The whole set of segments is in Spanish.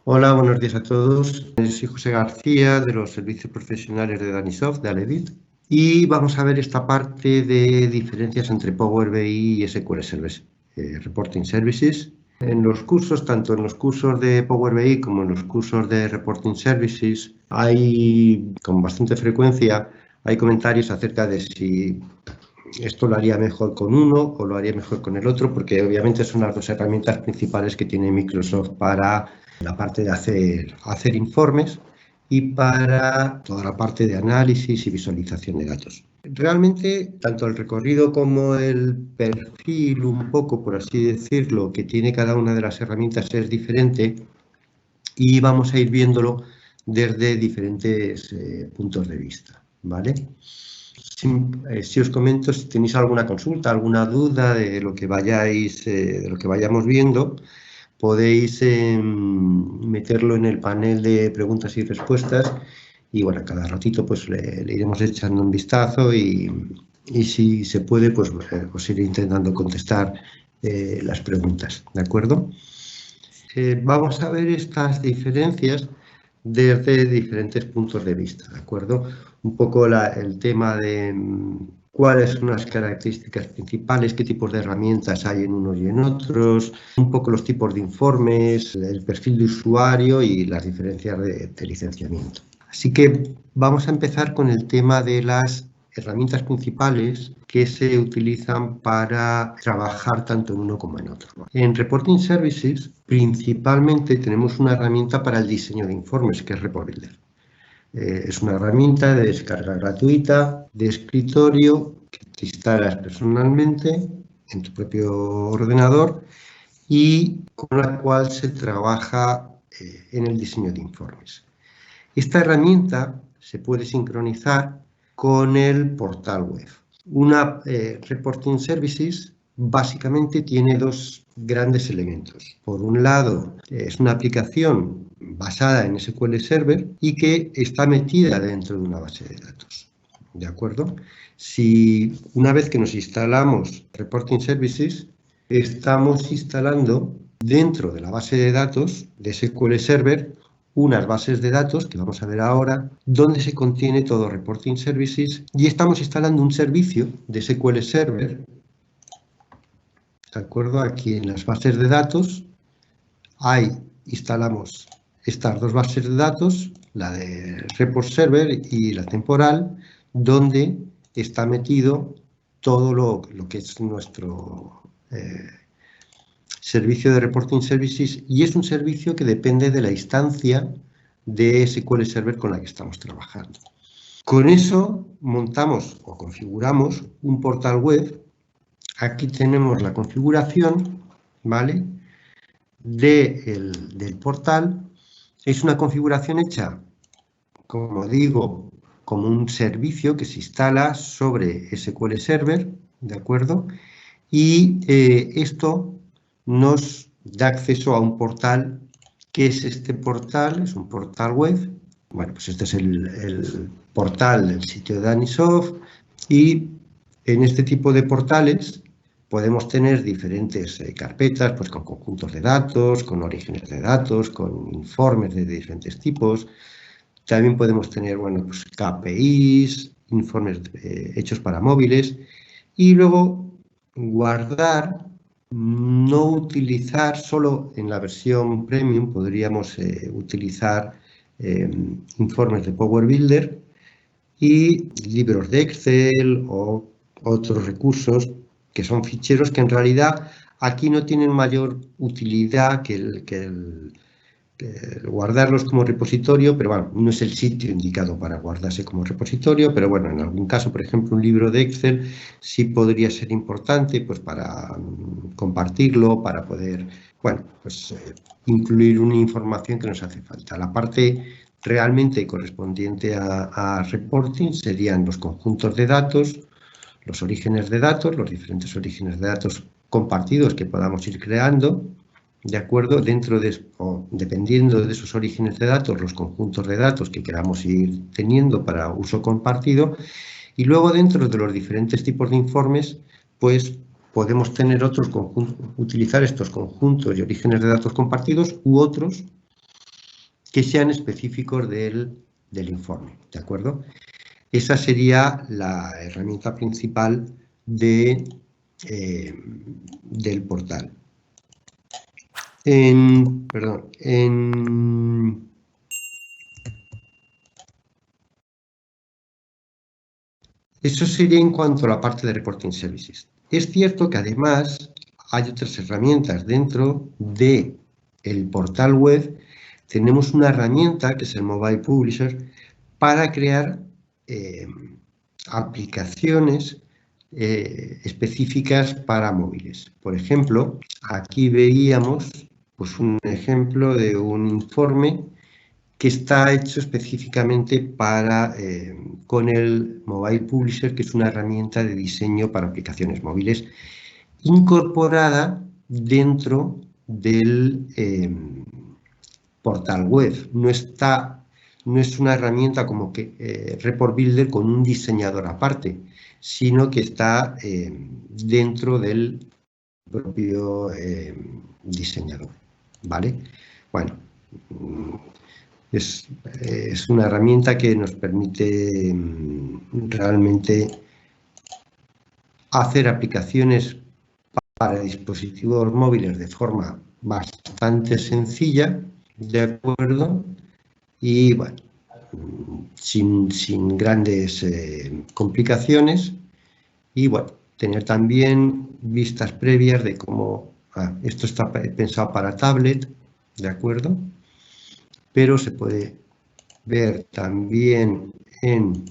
Hola, buenos días a todos. Soy José García de los servicios profesionales de Danisoft, de Alevit, y vamos a ver esta parte de diferencias entre Power BI y SQL Server Reporting Services. En los cursos, tanto en los cursos de Power BI como en los cursos de Reporting Services, hay con bastante frecuencia hay comentarios acerca de si esto lo haría mejor con uno o lo haría mejor con el otro, porque obviamente son las dos herramientas principales que tiene Microsoft para la parte de hacer informes y para toda la parte de análisis y visualización de datos. Realmente, tanto el recorrido como el perfil, un poco, por así decirlo, que tiene cada una de las herramientas es diferente y vamos a ir viéndolo desde diferentes puntos de vista, ¿vale? Si os comento, si tenéis alguna consulta, alguna duda de lo que vayamos viendo, podéis meterlo en el panel de preguntas y respuestas y bueno, cada ratito pues le iremos echando un vistazo y si se puede pues os iré intentando contestar las preguntas, ¿de acuerdo? Vamos a ver estas diferencias desde diferentes puntos de vista, ¿de acuerdo? Un poco el tema de cuáles son las características principales, qué tipos de herramientas hay en unos y en otros, un poco los tipos de informes, el perfil de usuario y las diferencias de licenciamiento. Así que vamos a empezar con el tema de las herramientas principales que se utilizan para trabajar tanto en uno como en otro. En Reporting Services, principalmente tenemos una herramienta para el diseño de informes, que es Report Builder. Es una herramienta de descarga gratuita, de escritorio, que te instalas personalmente en tu propio ordenador y con la cual se trabaja en el diseño de informes. Esta herramienta se puede sincronizar con el portal web. Una Reporting Services básicamente tiene dos grandes elementos. Por un lado, es una aplicación basada en SQL Server y que está metida dentro de una base de datos. ¿De acuerdo? Si una vez que nos instalamos Reporting Services, estamos instalando dentro de la base de datos de SQL Server unas bases de datos, que vamos a ver ahora, donde se contiene todo Reporting Services y estamos instalando un servicio de SQL Server, ¿de acuerdo? Aquí en las bases de datos, instalamos estas dos bases de datos, la de Report Server y la temporal, donde está metido todo lo que es nuestro servicio de Reporting Services y es un servicio que depende de la instancia de SQL Server con la que estamos trabajando. Con eso montamos o configuramos un portal web. Aquí tenemos la configuración, ¿vale?, del portal. Es una configuración hecha, como digo, como un servicio que se instala sobre SQL Server, ¿de acuerdo? Y esto nos da acceso a un portal. ¿Qué es este portal? Es un portal web. Bueno, pues este es el portal del sitio de Danisoft y en este tipo de portales podemos tener diferentes carpetas, pues con conjuntos de datos, con orígenes de datos, con informes de diferentes tipos. También podemos tener, bueno, pues KPIs, informes hechos para móviles y luego guardar, no utilizar solo en la versión premium, podríamos utilizar informes de Power Builder y libros de Excel o otros recursos que son ficheros que en realidad aquí no tienen mayor utilidad que el guardarlos como repositorio, pero bueno, no es el sitio indicado para guardarse como repositorio, pero bueno, en algún caso, por ejemplo, un libro de Excel sí podría ser importante pues para compartirlo, para poder, bueno, pues incluir una información que nos hace falta. La parte realmente correspondiente a reporting serían los conjuntos de datos, los orígenes de datos, los diferentes orígenes de datos compartidos que podamos ir creando, ¿de acuerdo? Dependiendo de esos orígenes de datos, los conjuntos de datos que queramos ir teniendo para uso compartido. Y luego dentro de los diferentes tipos de informes, pues podemos tener otros conjuntos, utilizar estos conjuntos y orígenes de datos compartidos u otros que sean específicos del informe, ¿de acuerdo? Esa sería la herramienta principal del portal. Eso sería en cuanto a la parte de Reporting Services. Es cierto que además hay otras herramientas dentro del portal web. Tenemos una herramienta que es el Mobile Publisher para crear aplicaciones específicas para móviles. Por ejemplo, aquí veíamos pues, un ejemplo de un informe que está hecho específicamente con el Mobile Publisher, que es una herramienta de diseño para aplicaciones móviles, incorporada dentro del portal web. No es una herramienta como que Report Builder con un diseñador aparte, sino que está dentro del propio diseñador, ¿vale? Bueno, es una herramienta que nos permite realmente hacer aplicaciones para dispositivos móviles de forma bastante sencilla, ¿de acuerdo? Y bueno, sin grandes complicaciones. Y bueno, tener también vistas previas de cómo esto está pensado para tablet, ¿de acuerdo? Pero se puede ver también en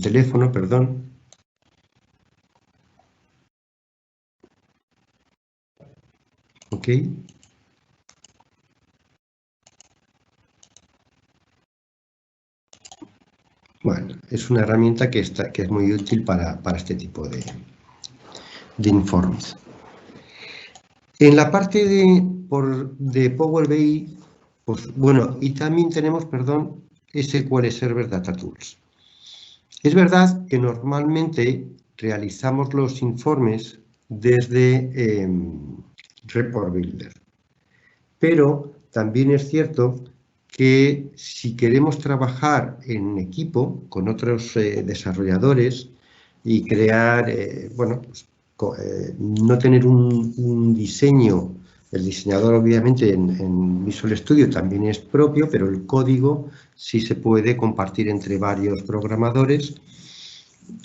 teléfono, perdón. Ok. Bueno, es una herramienta que es muy útil para este tipo de informes. En la parte de Power BI, pues bueno, y también tenemos, perdón, SQL Server Data Tools. Es verdad que normalmente realizamos los informes desde Report Builder, pero también es cierto que si queremos trabajar en equipo con otros desarrolladores y crear, bueno, pues, no tener un diseño, el diseñador obviamente en Visual Studio también es propio, pero el código sí se puede compartir entre varios programadores,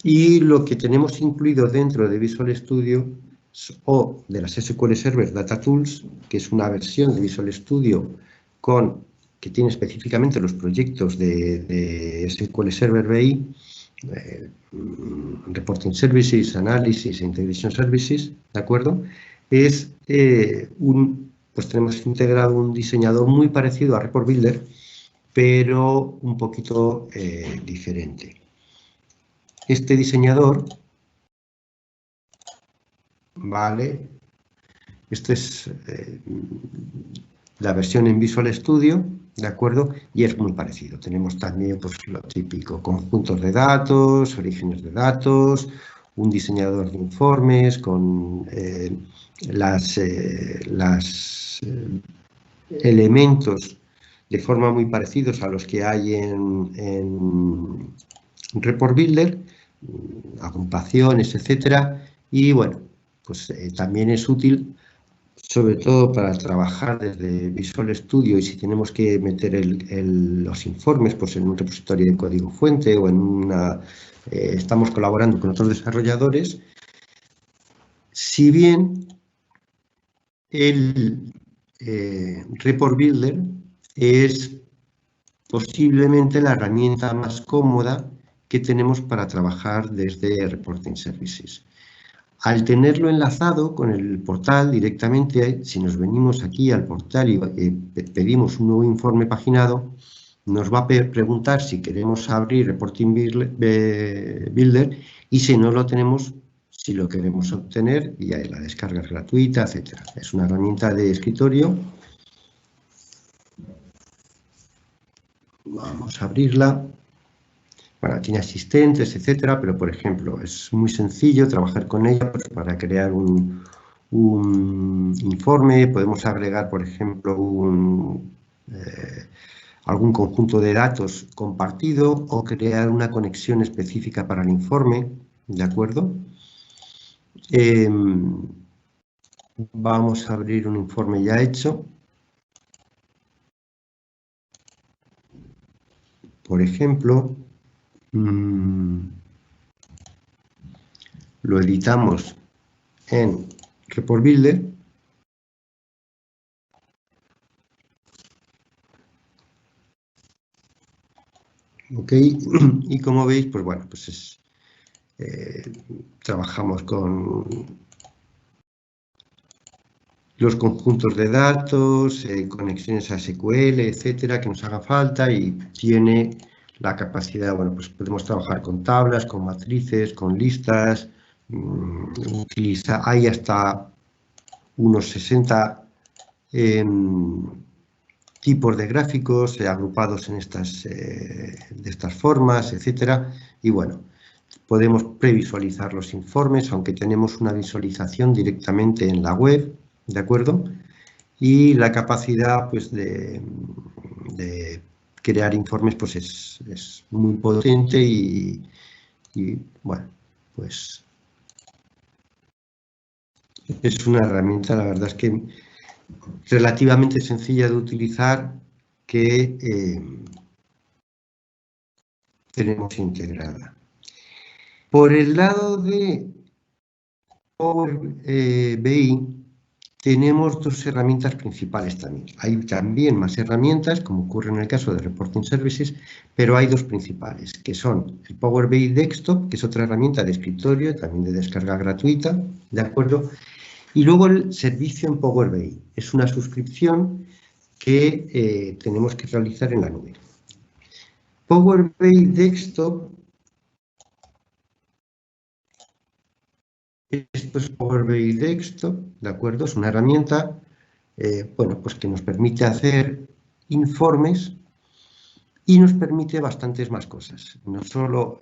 y lo que tenemos incluido dentro de Visual Studio o de las SQL Server Data Tools, que es una versión de Visual Studio que tiene específicamente los proyectos de SQL Server BI, Reporting Services, Analysis e Integration Services, ¿de acuerdo? Pues tenemos integrado un diseñador muy parecido a Report Builder, pero un poquito diferente. Este diseñador, ¿vale? Esta es la versión en Visual Studio, ¿de acuerdo? Y es muy parecido. Tenemos también pues, lo típico, conjuntos de datos, orígenes de datos, un diseñador de informes con elementos de forma muy parecidos a los que hay en Report Builder, agrupaciones, etcétera. Y bueno, pues también es útil, sobre todo para trabajar desde Visual Studio, y si tenemos que meter los informes pues en un repositorio de código fuente o en estamos colaborando con otros desarrolladores. Si bien el Report Builder es posiblemente la herramienta más cómoda que tenemos para trabajar desde Reporting Services. Al tenerlo enlazado con el portal directamente, si nos venimos aquí al portal y pedimos un nuevo informe paginado, nos va a preguntar si queremos abrir Reporting Builder, y si no lo tenemos, si lo queremos obtener, y ahí la descarga es gratuita, etc. Es una herramienta de escritorio. Vamos a abrirla. Bueno, tiene asistentes, etcétera, pero por ejemplo, es muy sencillo trabajar con ella pues, para crear un informe. Podemos agregar, por ejemplo, algún conjunto de datos compartido o crear una conexión específica para el informe, ¿de acuerdo? Vamos a abrir un informe ya hecho. Por ejemplo, lo editamos en Report Builder. Ok, y como veis, pues bueno, pues trabajamos con los conjuntos de datos, conexiones a SQL, etcétera, que nos haga falta, y tiene la capacidad, bueno, pues podemos trabajar con tablas, con matrices, con listas, hay hasta unos 60 tipos de gráficos agrupados en de estas formas, etcétera, y bueno, podemos previsualizar los informes, aunque tenemos una visualización directamente en la web, ¿de acuerdo? Y la capacidad pues, de crear informes pues, es muy potente y bueno, pues es una herramienta, la verdad es que relativamente sencilla de utilizar, que tenemos integrada. Por el lado de Power BI, tenemos dos herramientas principales también. Hay también más herramientas, como ocurre en el caso de Reporting Services, pero hay dos principales, que son el Power BI Desktop, que es otra herramienta de escritorio, también de descarga gratuita, ¿de acuerdo? Y luego el servicio en Power BI. Es una suscripción que tenemos que realizar en la nube. Power BI Desktop, esto es Power BI Desktop, ¿de acuerdo? Es una herramienta bueno, pues que nos permite hacer informes y nos permite bastantes más cosas. No solo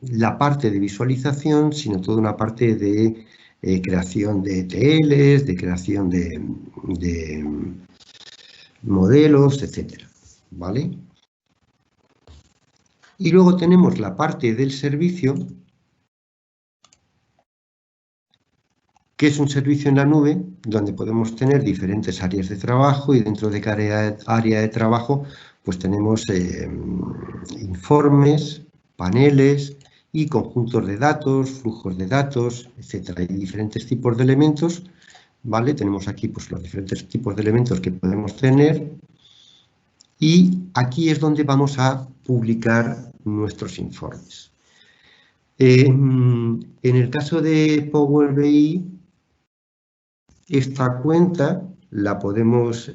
la parte de visualización, sino toda una parte de creación de ETLs, de creación de modelos, etcétera, ¿vale? Y luego tenemos la parte del servicio, que es un servicio en la nube donde podemos tener diferentes áreas de trabajo, y dentro de cada área de trabajo pues tenemos informes, paneles y conjuntos de datos, flujos de datos, etcétera. Hay diferentes tipos de elementos, ¿vale? Tenemos aquí pues los diferentes tipos de elementos que podemos tener, y aquí es donde vamos a publicar nuestros informes. En el caso de Power BI, esta cuenta la podemos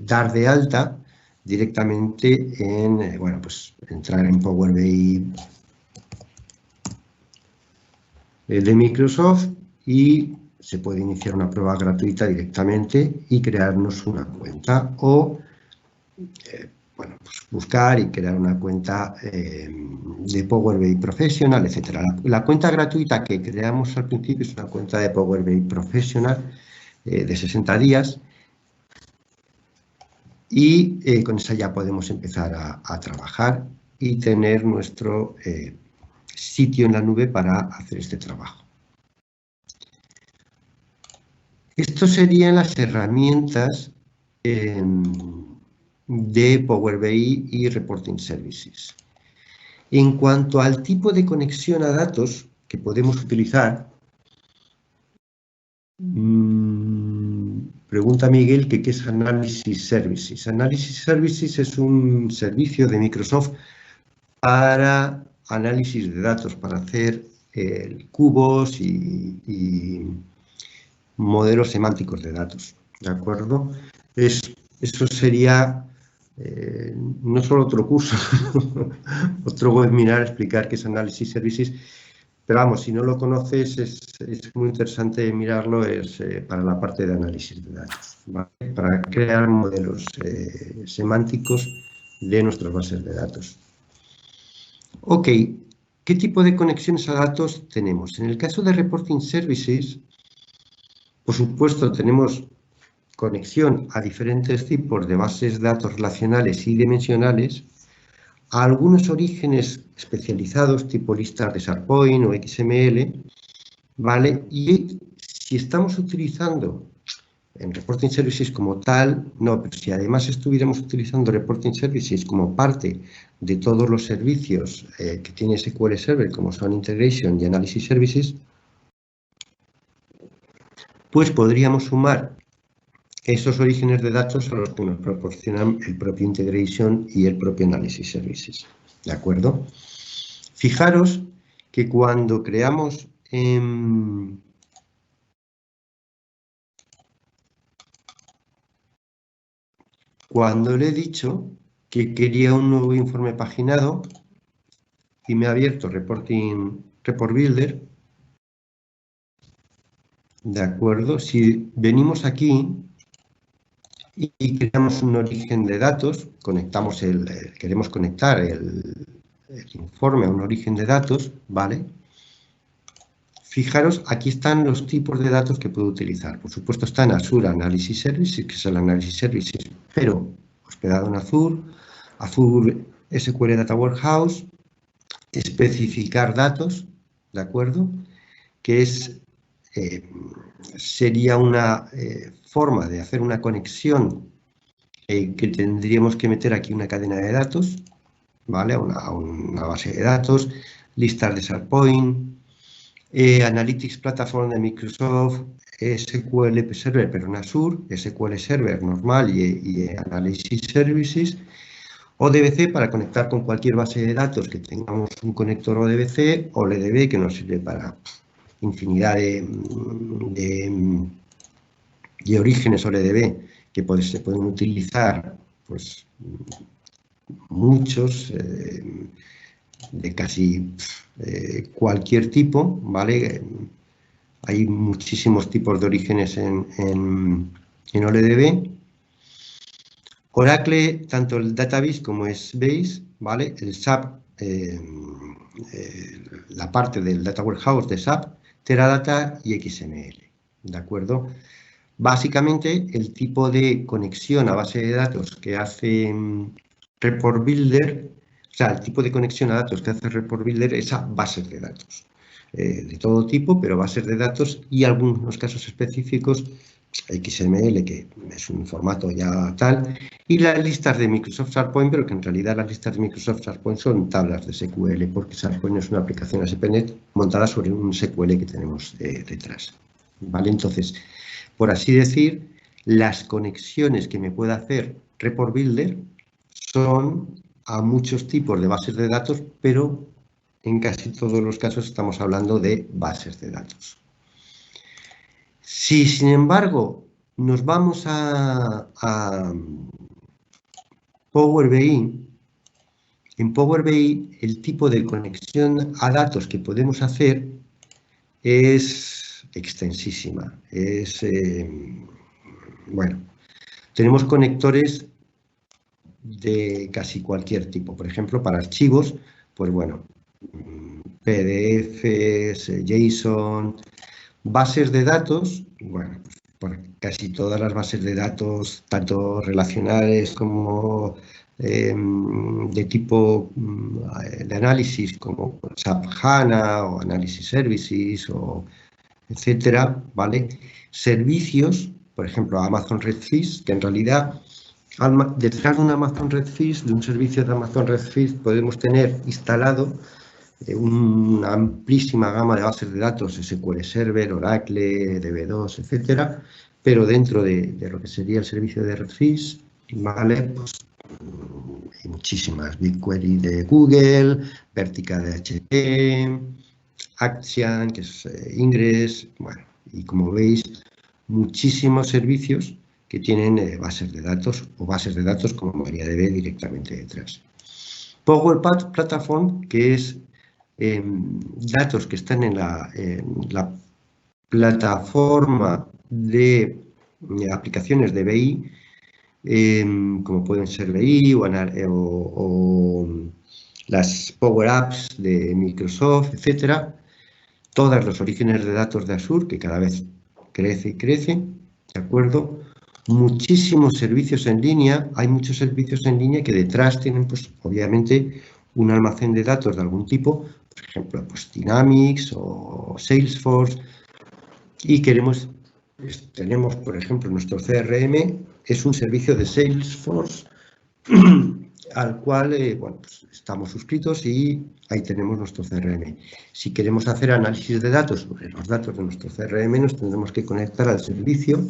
dar de alta directamente en, bueno, pues entrar en Power BI de Microsoft, y se puede iniciar una prueba gratuita directamente y crearnos una cuenta, o bueno, pues buscar y crear una cuenta de Power BI Professional, etcétera. La cuenta gratuita que creamos al principio es una cuenta de Power BI Professional de 60 días, y con esa ya podemos empezar a trabajar y tener nuestro sitio en la nube para hacer este trabajo. Estas serían las herramientas de Power BI y Reporting Services. En cuanto al tipo de conexión a datos que podemos utilizar, pregunta Miguel que qué es Analysis Services. Analysis Services es un servicio de Microsoft para análisis de datos, para hacer cubos y modelos semánticos de datos, ¿de acuerdo? Eso sería no solo otro curso, otro webinar, explicar qué es Analysis Services, pero vamos, si no lo conoces, es muy interesante mirarlo, es para la parte de análisis de datos, ¿vale? Para crear modelos semánticos de nuestras bases de datos. Ok, ¿qué tipo de conexiones a datos tenemos? En el caso de Reporting Services, por supuesto, tenemos conexión a diferentes tipos de bases de datos relacionales y dimensionales, a algunos orígenes especializados, tipo listas de SharePoint o XML, ¿vale? Y si estamos utilizando en Reporting Services como tal, no, pero si además estuviéramos utilizando Reporting Services como parte de todos los servicios que tiene SQL Server, como son Integration y Analysis Services, pues podríamos sumar esos orígenes de datos a los que nos proporcionan el propio Integration y el propio Analysis Services. ¿De acuerdo? Fijaros que cuando creamos cuando le he dicho que quería un nuevo informe paginado y me ha abierto Report Builder, ¿de acuerdo? Si venimos aquí y creamos un origen de datos, queremos conectar el informe a un origen de datos, ¿vale? Fijaros, aquí están los tipos de datos que puedo utilizar. Por supuesto está en Azure Analysis Services, que es el Analysis Services, pero hospedado en Azure SQL Data Warehouse, especificar datos, ¿de acuerdo? Que sería una forma de hacer una conexión que tendríamos que meter aquí una cadena de datos, ¿vale? A una base de datos, listas de SharePoint, Analytics Platform de Microsoft, SQL Server, pero en Azure, SQL Server normal y Analysis Services, ODBC para conectar con cualquier base de datos que tengamos un conector ODBC, o LDB que nos sirve para infinidad de orígenes OLDB que se pueden utilizar, pues muchos, de casi cualquier tipo, ¿vale? Hay muchísimos tipos de orígenes en OLDB. Oracle, tanto el Database como es Base, ¿vale? El SAP, la parte del Data Warehouse de SAP, Teradata y XML, ¿de acuerdo? Básicamente, el tipo de conexión a base de datos que hace Report Builder, o sea, el tipo de conexión a datos que hace Report Builder es a bases de datos. De todo tipo, pero bases de datos y algunos casos específicos, XML, que es un formato ya tal, y las listas de Microsoft SharePoint, pero que en realidad las listas de Microsoft SharePoint son tablas de SQL, porque SharePoint es una aplicación ASP.NET montada sobre un SQL que tenemos detrás. ¿Vale? Entonces, por así decir, las conexiones que me puede hacer Report Builder son a muchos tipos de bases de datos, pero en casi todos los casos estamos hablando de bases de datos. Si, sin embargo, nos vamos a Power BI, en Power BI el tipo de conexión a datos que podemos hacer es extensísima. Bueno, tenemos conectores de casi cualquier tipo. Por ejemplo, para archivos, pues bueno, PDFs, JSON, bases de datos, bueno, pues por casi todas las bases de datos, tanto relacionales como de tipo de análisis, como SAP HANA o Analysis Services, o etcétera, ¿vale? Servicios, por ejemplo, Amazon Redfish, que en realidad detrás de un Amazon Redfish, de un servicio de Amazon Redfish, podemos tener instalado una amplísima gama de bases de datos, SQL Server, Oracle, DB2, etcétera, pero dentro de lo que sería el servicio de Redfish, ¿vale? Pues hay muchísimas, BigQuery de Google, Vertica de HP, Axian, que es Ingress, bueno, y como veis, muchísimos servicios que tienen bases de datos o bases de datos como MariaDB directamente detrás. Power Platform, que es datos que están en la plataforma de aplicaciones de BI, como pueden ser BI o las Power Apps de Microsoft, etcétera, todos los orígenes de datos de Azure, que cada vez crece y crece, ¿de acuerdo? Muchísimos servicios en línea, hay muchos servicios en línea que detrás tienen, pues, obviamente, un almacén de datos de algún tipo, por ejemplo, pues, Dynamics o Salesforce, y tenemos, por ejemplo, nuestro CRM, es un servicio de Salesforce al cual bueno, pues estamos suscritos y ahí tenemos nuestro CRM. Si queremos hacer análisis de datos sobre los datos de nuestro CRM, nos tendremos que conectar al servicio,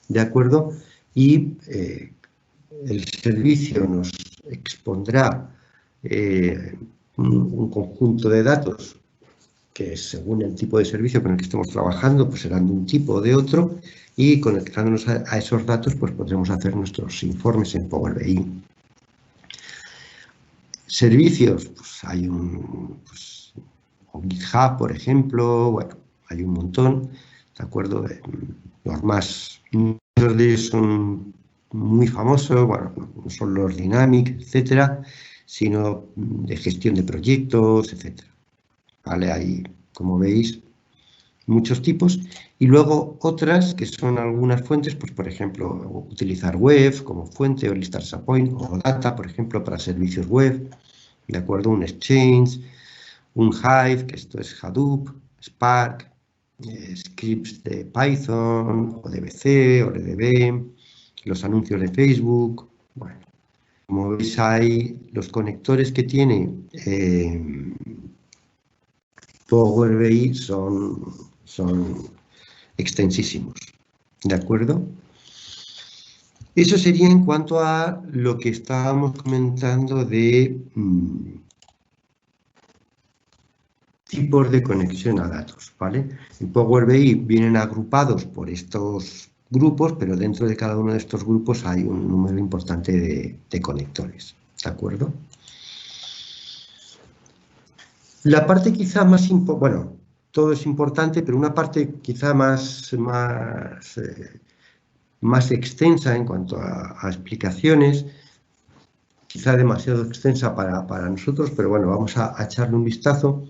¿de acuerdo? Y el servicio nos expondrá un conjunto de datos que según el tipo de servicio con el que estemos trabajando, pues serán de un tipo o de otro, y conectándonos a esos datos, pues podremos hacer nuestros informes en Power BI. Servicios, pues hay pues, GitHub, por ejemplo, bueno, hay un montón, ¿de acuerdo? Los más, muchos de ellos son muy famosos, bueno, no son los Dynamics, etcétera, sino de gestión de proyectos, etcétera. ¿Vale? Hay, como veis, muchos tipos, y luego otras que son algunas fuentes, pues por ejemplo, utilizar web como fuente o listas point o data, por ejemplo, para servicios web, ¿de acuerdo? Un Exchange, un Hive, que esto es Hadoop, Spark, scripts de Python, o DBC, o RDB, los anuncios de Facebook, bueno, como veis hay los conectores que tiene Power BI son extensísimos, ¿de acuerdo? Eso sería en cuanto a lo que estábamos comentando de tipos de conexión a datos, ¿vale? En Power BI vienen agrupados por estos grupos, pero dentro de cada uno de estos grupos hay un número importante de conectores, ¿de acuerdo? La parte quizá más importante, bueno, todo es importante, pero una parte quizá más extensa en cuanto a explicaciones, quizá demasiado extensa para nosotros, pero bueno, vamos a echarle un vistazo,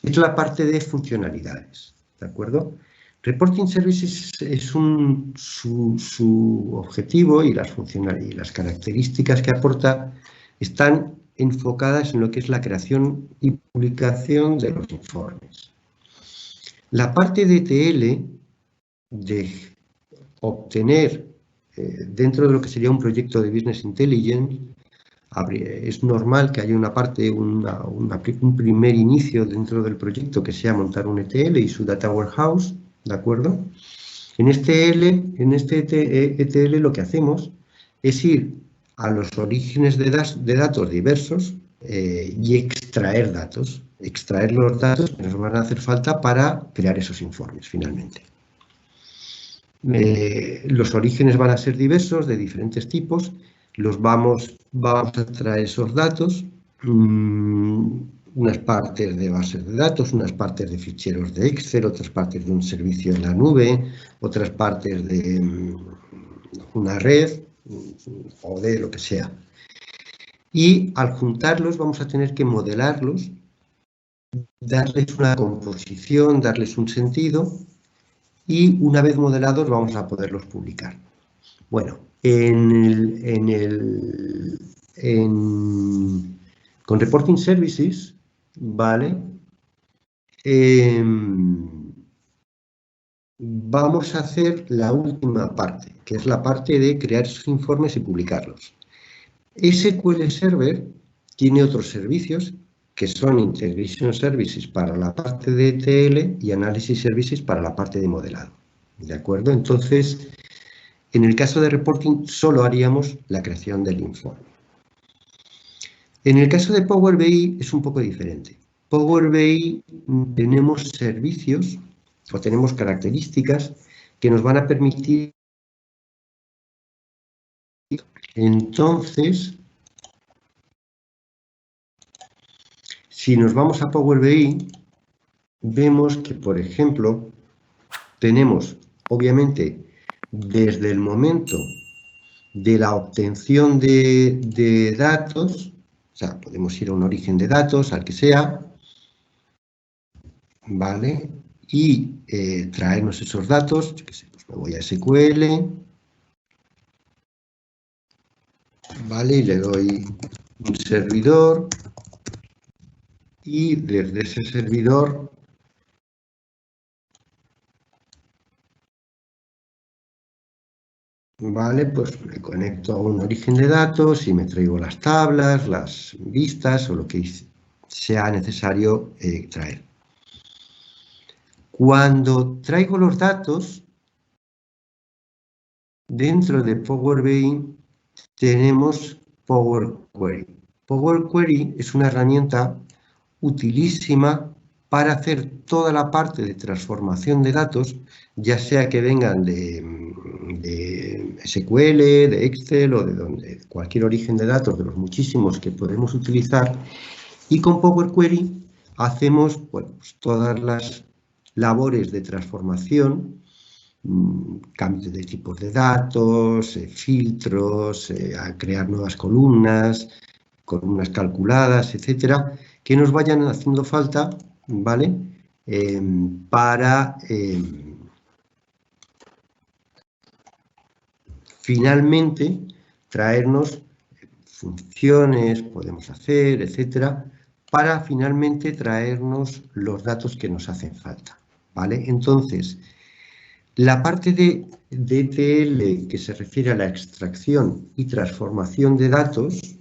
es la parte de funcionalidades, ¿de acuerdo? Reporting Services es su objetivo y las características que aporta están enfocadas en lo que es la creación y publicación de los informes. La parte de ETL, de obtener dentro de lo que sería un proyecto de Business Intelligence, es normal que haya una parte, un primer inicio dentro del proyecto que sea montar un ETL y su Data Warehouse, ¿de acuerdo? En este ETL lo que hacemos es ir a los orígenes de datos diversos y extraer datos, extraer los datos que nos van a hacer falta para crear esos informes finalmente. Los orígenes van a ser diversos, de diferentes tipos, vamos a traer esos datos, unas partes de bases de datos, unas partes de ficheros de Excel, otras partes de un servicio en la nube, otras partes de una red o de lo que sea. Y al juntarlos vamos a tener que modelarlos, darles una composición, darles un sentido, y una vez modelados vamos a poderlos publicar. Bueno, con Reporting Services, ¿vale? Vamos a hacer la última parte, que es la parte de crear esos informes y publicarlos. SQL Server tiene otros servicios que son Integration Services para la parte de ETL y Analysis Services para la parte de modelado. ¿De acuerdo? Entonces, en el caso de reporting solo haríamos la creación del informe. En el caso de Power BI es un poco diferente. Power BI tenemos servicios o tenemos características que nos van a permitir. Entonces, si nos vamos a Power BI, vemos que, por ejemplo, tenemos, obviamente, desde el momento de la obtención de datos, sea, podemos ir a un origen de datos, al que sea, ¿vale? Y traernos esos datos, yo qué sé, pues me voy a SQL, ¿vale? Y le doy un servidor y desde ese servidor ¿vale? Pues me conecto a un origen de datos y me traigo las tablas, las vistas o lo que sea necesario traer. Cuando traigo los datos, dentro de Power BI tenemos Power Query. Power Query es una herramienta utilísima para hacer toda la parte de transformación de datos, ya sea que vengan de SQL, de Excel o de donde, cualquier origen de datos, de los muchísimos que podemos utilizar. Y con Power Query hacemos pues, todas las labores de transformación, cambios de tipos de datos, filtros, a crear nuevas columnas calculadas, etcétera, que nos vayan haciendo falta, ¿vale? Para finalmente traernos funciones, podemos hacer, etcétera, para finalmente traernos los datos que nos hacen falta, ¿vale? Entonces, la parte de ETL que se refiere a la extracción y transformación de datos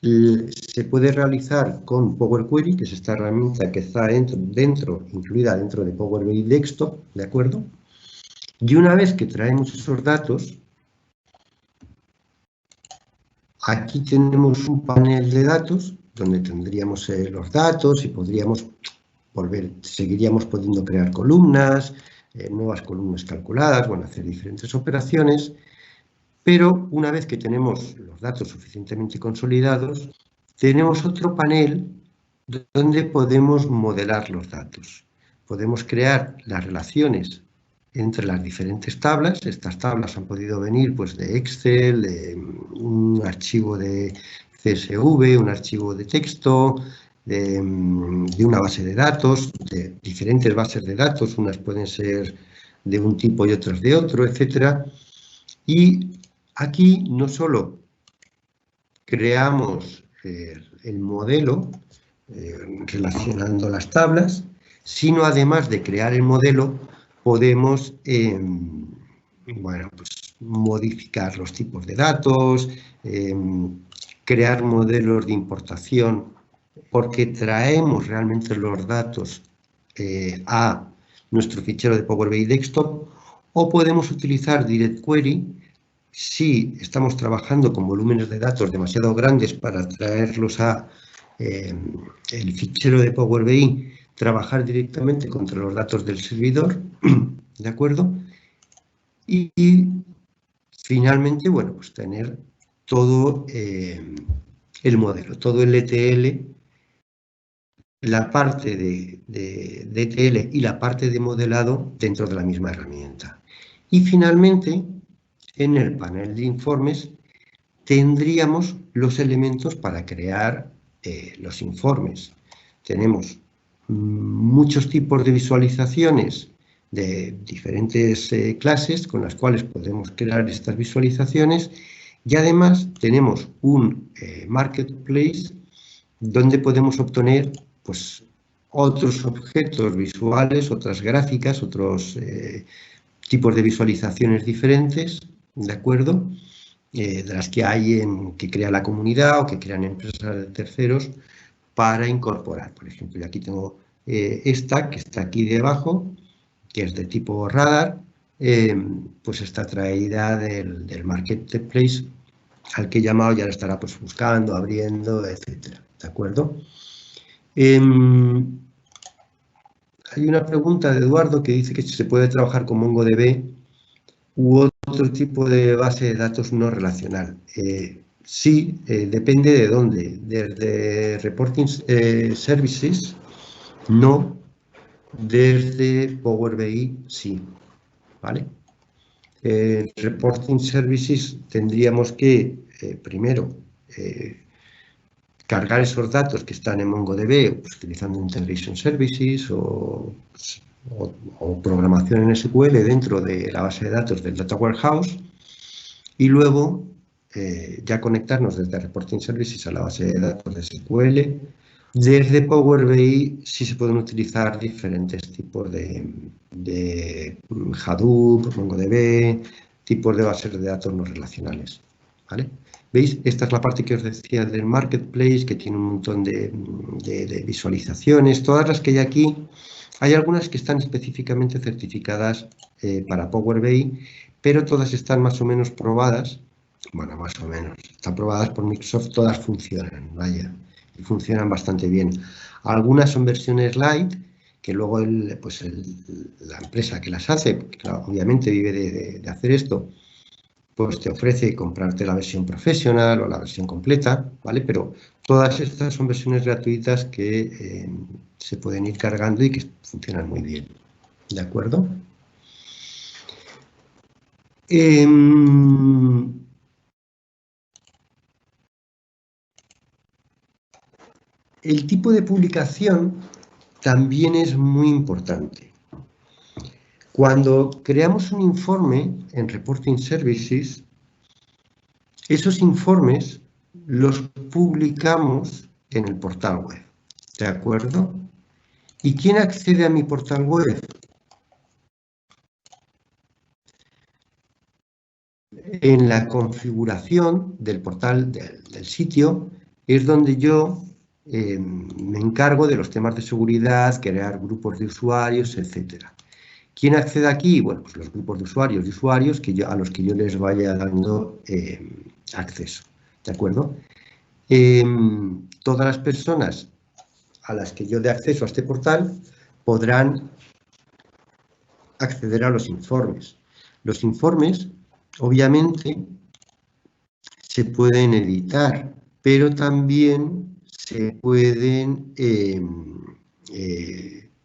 se puede realizar con Power Query, que es esta herramienta que está incluida dentro de Power BI Desktop, ¿de acuerdo? Y una vez que traemos esos datos, aquí tenemos un panel de datos donde tendríamos los datos y podríamos seguiríamos pudiendo crear columnas, nuevas columnas calculadas, bueno, hacer diferentes operaciones, pero una vez que tenemos los datos suficientemente consolidados, tenemos otro panel donde podemos modelar los datos. Podemos crear las relaciones entre las diferentes tablas. Estas tablas han podido venir pues, de Excel, de un archivo de CSV, un archivo de texto, de una base de datos, de diferentes bases de datos. Unas pueden ser de un tipo y otras de otro, etc. Y aquí no solo creamos el modelo relacionando las tablas, sino además de crear el modelo, podemos bueno, pues, modificar los tipos de datos, crear modelos de importación, porque traemos realmente los datos a nuestro fichero de Power BI Desktop, o podemos utilizar Direct Query si estamos trabajando con volúmenes de datos demasiado grandes para traerlos a el fichero de Power BI, trabajar directamente contra los datos del servidor, ¿de acuerdo? Y finalmente, bueno, pues tener todo el modelo, todo el ETL, la parte de ETL y la parte de modelado dentro de la misma herramienta. Y finalmente, en el panel de informes, tendríamos los elementos para crear los informes. Tenemos muchos tipos de visualizaciones de diferentes clases con las cuales podemos crear estas visualizaciones, y además tenemos un marketplace donde podemos obtener pues, otros objetos visuales, otras gráficas, otros tipos de visualizaciones diferentes, ¿de acuerdo? De las que hay que crea la comunidad o que crean empresas de terceros para incorporar. Por ejemplo, yo aquí tengo esta que está aquí debajo, que es de tipo radar, pues está traída del marketplace al que he llamado, ya lo estará pues buscando, abriendo, etcétera, ¿de acuerdo? Hay una pregunta de Eduardo que dice que si se puede trabajar con MongoDB u otro tipo de base de datos no relacional. Sí, depende de dónde. Desde Reporting Services, no. Desde Power BI, sí. ¿Vale? Reporting Services tendríamos que, primero, cargar esos datos que están en MongoDB pues, utilizando Integration Services o programación en SQL dentro de la base de datos del Data Warehouse y luego ya conectarnos desde Reporting Services a la base de datos de SQL. Desde Power BI sí se pueden utilizar diferentes tipos de Hadoop, MongoDB, tipos de bases de datos no relacionales. ¿Vale? ¿Veis? Esta es la parte que os decía del Marketplace, que tiene un montón de visualizaciones. Todas las que hay aquí, hay algunas que están específicamente certificadas para Power BI, pero todas están más o menos probadas. Bueno, más o menos. Están probadas por Microsoft, todas funcionan, vaya. Y funcionan bastante bien. Algunas son versiones light, que luego la empresa que las hace, que obviamente vive de hacer esto, pues te ofrece comprarte la versión profesional o la versión completa, ¿vale? Pero todas estas son versiones gratuitas que se pueden ir cargando y que funcionan muy bien, ¿de acuerdo? El tipo de publicación también es muy importante. Cuando creamos un informe en Reporting Services, esos informes los publicamos en el portal web, ¿de acuerdo? ¿Y quién accede a mi portal web? En la configuración del portal, del sitio, es donde yo me encargo de los temas de seguridad, crear grupos de usuarios, etcétera. ¿Quién accede aquí? Bueno, pues los grupos de usuarios a los que yo les vaya dando acceso, ¿de acuerdo? Todas las personas a las que yo dé acceso a este portal podrán acceder a los informes. Los informes, obviamente, se pueden editar, pero también se pueden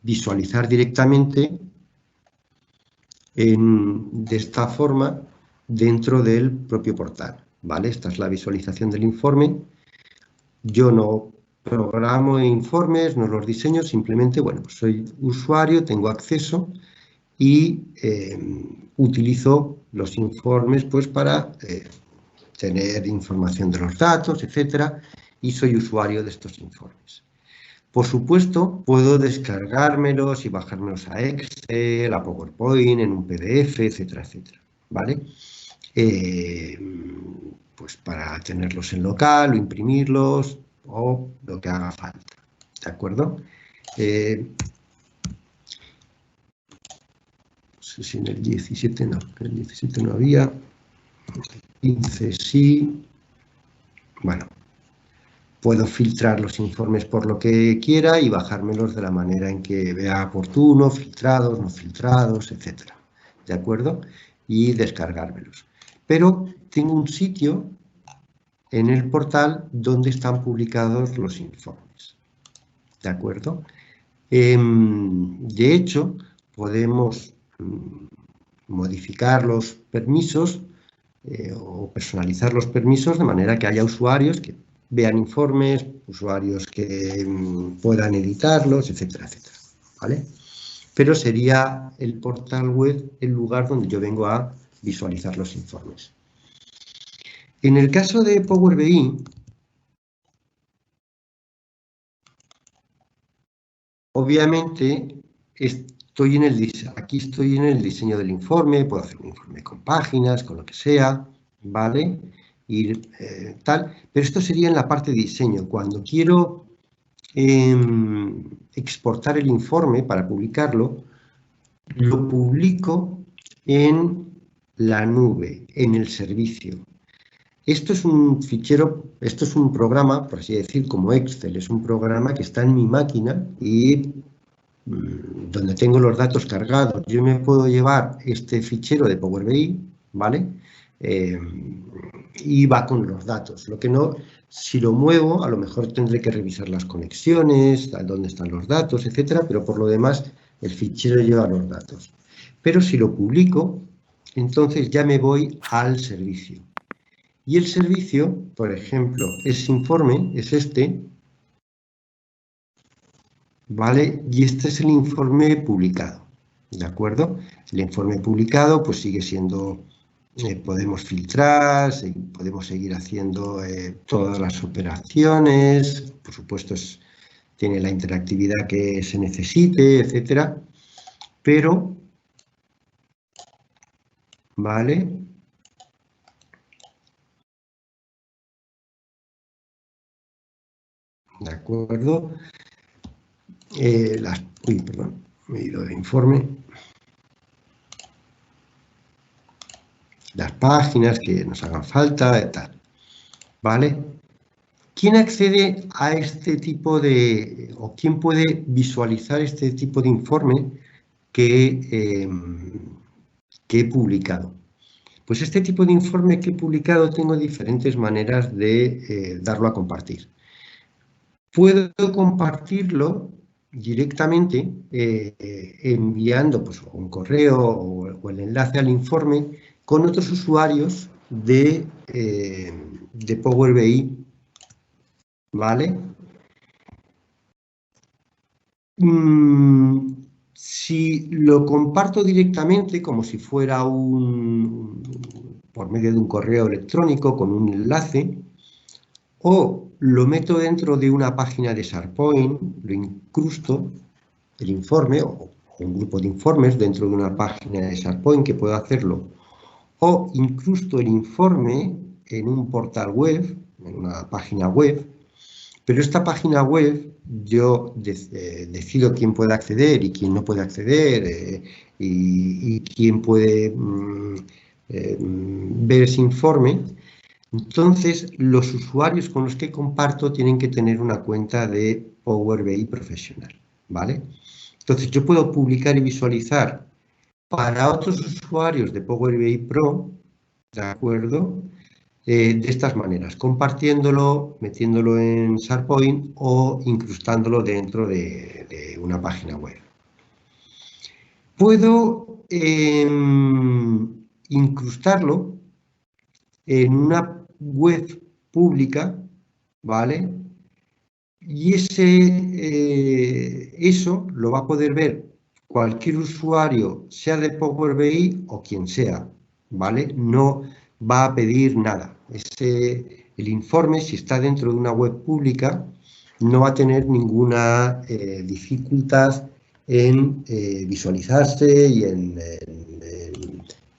visualizar directamente de esta forma dentro del propio portal, ¿vale? Esta es la visualización del informe. Yo no programo informes, no los diseño, simplemente, bueno, pues soy usuario, tengo acceso y utilizo los informes pues para tener información de los datos, etcétera, y soy usuario de estos informes. Por supuesto, puedo descargármelos y bajármelos a Excel, a PowerPoint, en un PDF, etcétera, etcétera, ¿vale? Pues para tenerlos en local o imprimirlos o lo que haga falta, ¿de acuerdo? No sé si en el 17 no, en el 17 no había, 15 sí, bueno. Puedo filtrar los informes por lo que quiera y bajármelos de la manera en que vea oportuno, filtrados, no filtrados, etcétera. ¿De acuerdo? Y descargármelos. Pero tengo un sitio en el portal donde están publicados los informes. ¿De acuerdo? De hecho, podemos modificar los permisos o personalizar los permisos de manera que haya usuarios que vean informes, usuarios que puedan editarlos, etcétera, etcétera, ¿vale? Pero sería el portal web el lugar donde yo vengo a visualizar los informes. En el caso de Power BI, obviamente aquí estoy en el diseño del informe, puedo hacer un informe con páginas, con lo que sea, ¿vale? Pero esto sería en la parte de diseño. Cuando quiero exportar el informe para publicarlo, lo publico en la nube, en el servicio. Esto es un fichero, esto es un programa, por así decir, como Excel, es un programa que está en mi máquina y donde tengo los datos cargados. Yo me puedo llevar este fichero de Power BI, ¿vale? Y va con los datos. Lo que no, si lo muevo, a lo mejor tendré que revisar las conexiones, dónde están los datos, etcétera, pero por lo demás el fichero lleva los datos. Pero si lo publico, entonces ya me voy al servicio. Y el servicio, por ejemplo, ese informe es este, ¿vale? Y este es el informe publicado, ¿de acuerdo? El informe publicado pues sigue siendo, podemos filtrar, podemos seguir haciendo todas las operaciones, por supuesto tiene la interactividad que se necesite, etcétera, pero, ¿vale? ¿De acuerdo? Perdón, me he ido de informe. Las páginas que nos hagan falta y tal, ¿vale? ¿Quién accede a este tipo de, o quién puede visualizar este tipo de informe que he publicado? Pues este tipo de informe que he publicado tengo diferentes maneras de darlo a compartir. Puedo compartirlo directamente enviando pues, un correo o el enlace al informe con otros usuarios de Power BI, ¿vale? Si lo comparto directamente, como si fuera por medio de un correo electrónico con un enlace, o lo meto dentro de una página de SharePoint, lo incrusto, el informe o un grupo de informes dentro de una página de SharePoint que puedo hacerlo, o incrusto el informe en un portal web, en una página web, pero esta página web yo decido quién puede acceder y quién no puede acceder y quién puede ver ese informe. Entonces, los usuarios con los que comparto tienen que tener una cuenta de Power BI profesional, ¿vale? Entonces, yo puedo publicar y visualizar para otros usuarios de Power BI Pro, ¿de acuerdo? De estas maneras, compartiéndolo, metiéndolo en SharePoint o incrustándolo dentro de una página web. Puedo incrustarlo en una web pública, ¿vale? Y eso lo va a poder ver cualquier usuario, sea de Power BI o quien sea, ¿vale? No va a pedir nada. El informe, si está dentro de una web pública, no va a tener ninguna dificultad en visualizarse y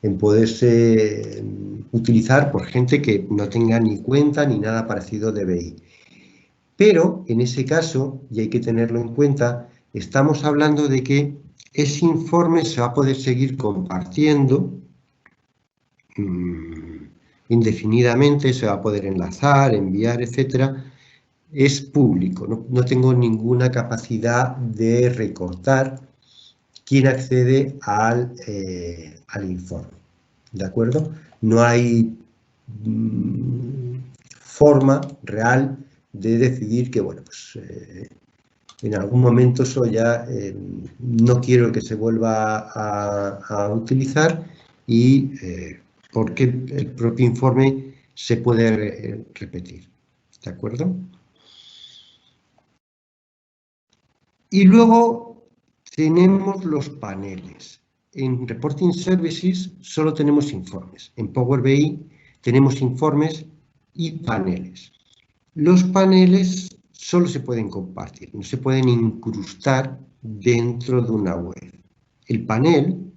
en poderse utilizar por gente que no tenga ni cuenta ni nada parecido de BI. Pero en ese caso, y hay que tenerlo en cuenta, estamos hablando de que ese informe se va a poder seguir compartiendo indefinidamente, se va a poder enlazar, enviar, etcétera. Es público, no tengo ninguna capacidad de recortar quién accede al informe, ¿de acuerdo? No hay forma real de decidir que, bueno, pues en algún momento eso ya no quiero que se vuelva a utilizar y porque el propio informe se puede repetir, ¿de acuerdo? Y luego tenemos los paneles. En Reporting Services solo tenemos informes. En Power BI tenemos informes y paneles. Los paneles solo se pueden compartir, no se pueden incrustar dentro de una web. El panel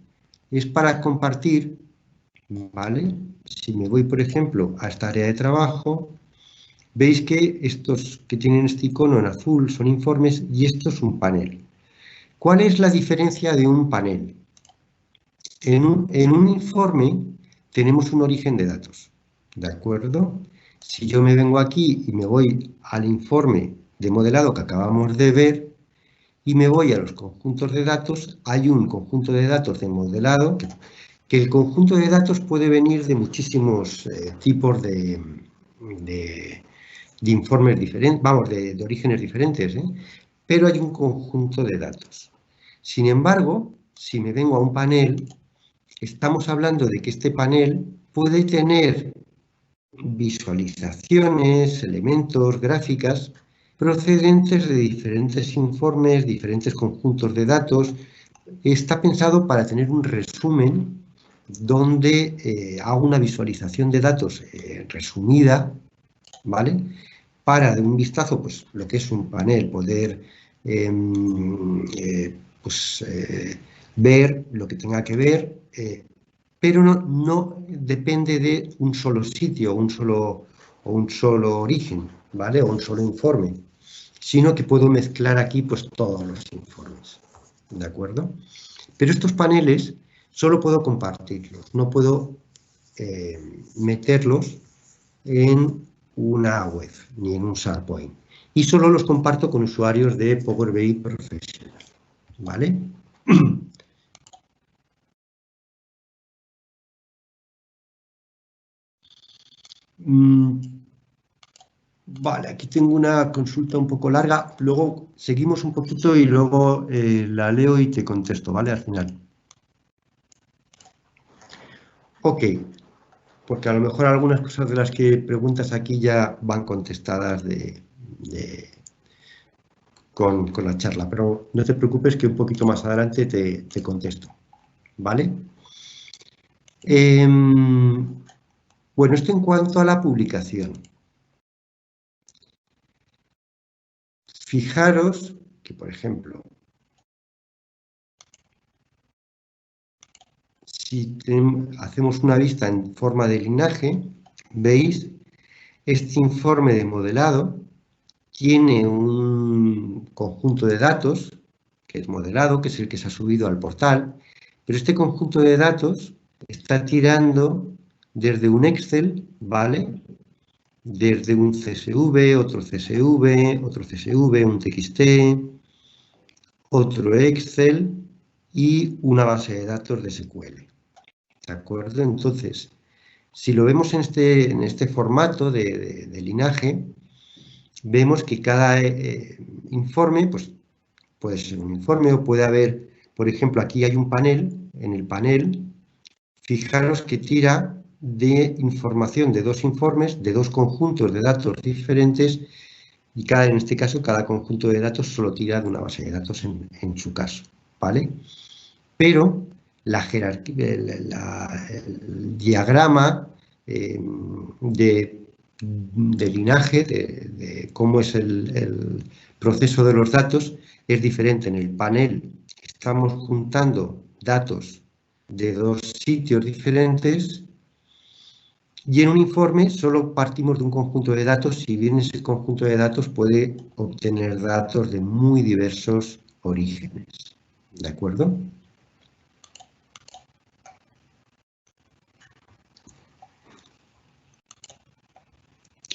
es para compartir, ¿vale? Si me voy, por ejemplo, a esta área de trabajo, veis que estos que tienen este icono en azul son informes y esto es un panel. ¿Cuál es la diferencia de un panel? En un informe tenemos un origen de datos, ¿de acuerdo? Si yo me vengo aquí y me voy al informe de modelado que acabamos de ver y me voy a los conjuntos de datos, hay un conjunto de datos de modelado que el conjunto de datos puede venir de muchísimos tipos de informes diferentes, vamos, de orígenes diferentes, pero hay un conjunto de datos. Sin embargo, si me vengo a un panel, estamos hablando de que este panel puede tener visualizaciones, elementos, gráficas, procedentes de diferentes informes, diferentes conjuntos de datos. Está pensado para tener un resumen donde hago una visualización de datos resumida, ¿vale? Para de un vistazo, pues lo que es un panel, poder ver lo que tenga que ver, pero no depende de un solo sitio o un solo origen, ¿vale? O un solo informe, sino que puedo mezclar aquí pues todos los informes, ¿de acuerdo? Pero estos paneles solo puedo compartirlos, no puedo meterlos en una web ni en un SharePoint. Y solo los comparto con usuarios de Power BI Professional, ¿vale? Vale, aquí tengo una consulta un poco larga. Luego seguimos un poquito y luego la leo y te contesto, ¿vale? Al final. Ok, porque a lo mejor algunas cosas de las que preguntas aquí ya van contestadas con la charla, pero no te preocupes que un poquito más adelante te contesto, ¿vale? Bueno, esto en cuanto a la publicación. Fijaros que, por ejemplo, si hacemos una vista en forma de linaje, veis, este informe de modelado tiene un conjunto de datos, que es modelado, que es el que se ha subido al portal, pero este conjunto de datos está tirando desde un Excel, ¿vale? Desde un CSV, otro CSV, otro CSV, un TXT, otro Excel y una base de datos de SQL. ¿De acuerdo? Entonces, si lo vemos en este formato de linaje, vemos que cada informe, pues puede ser un informe o puede haber, por ejemplo, aquí hay un panel, en el panel, fijaros que tira de información de dos informes, de dos conjuntos de datos diferentes, y en este caso, cada conjunto de datos solo tira de una base de datos en su caso, ¿vale? Pero la jerarquía, el diagrama de linaje, de cómo es el proceso de los datos, es diferente. En el panel estamos juntando datos de dos sitios diferentes y en un informe solo partimos de un conjunto de datos, si bien ese conjunto de datos puede obtener datos de muy diversos orígenes. ¿De acuerdo?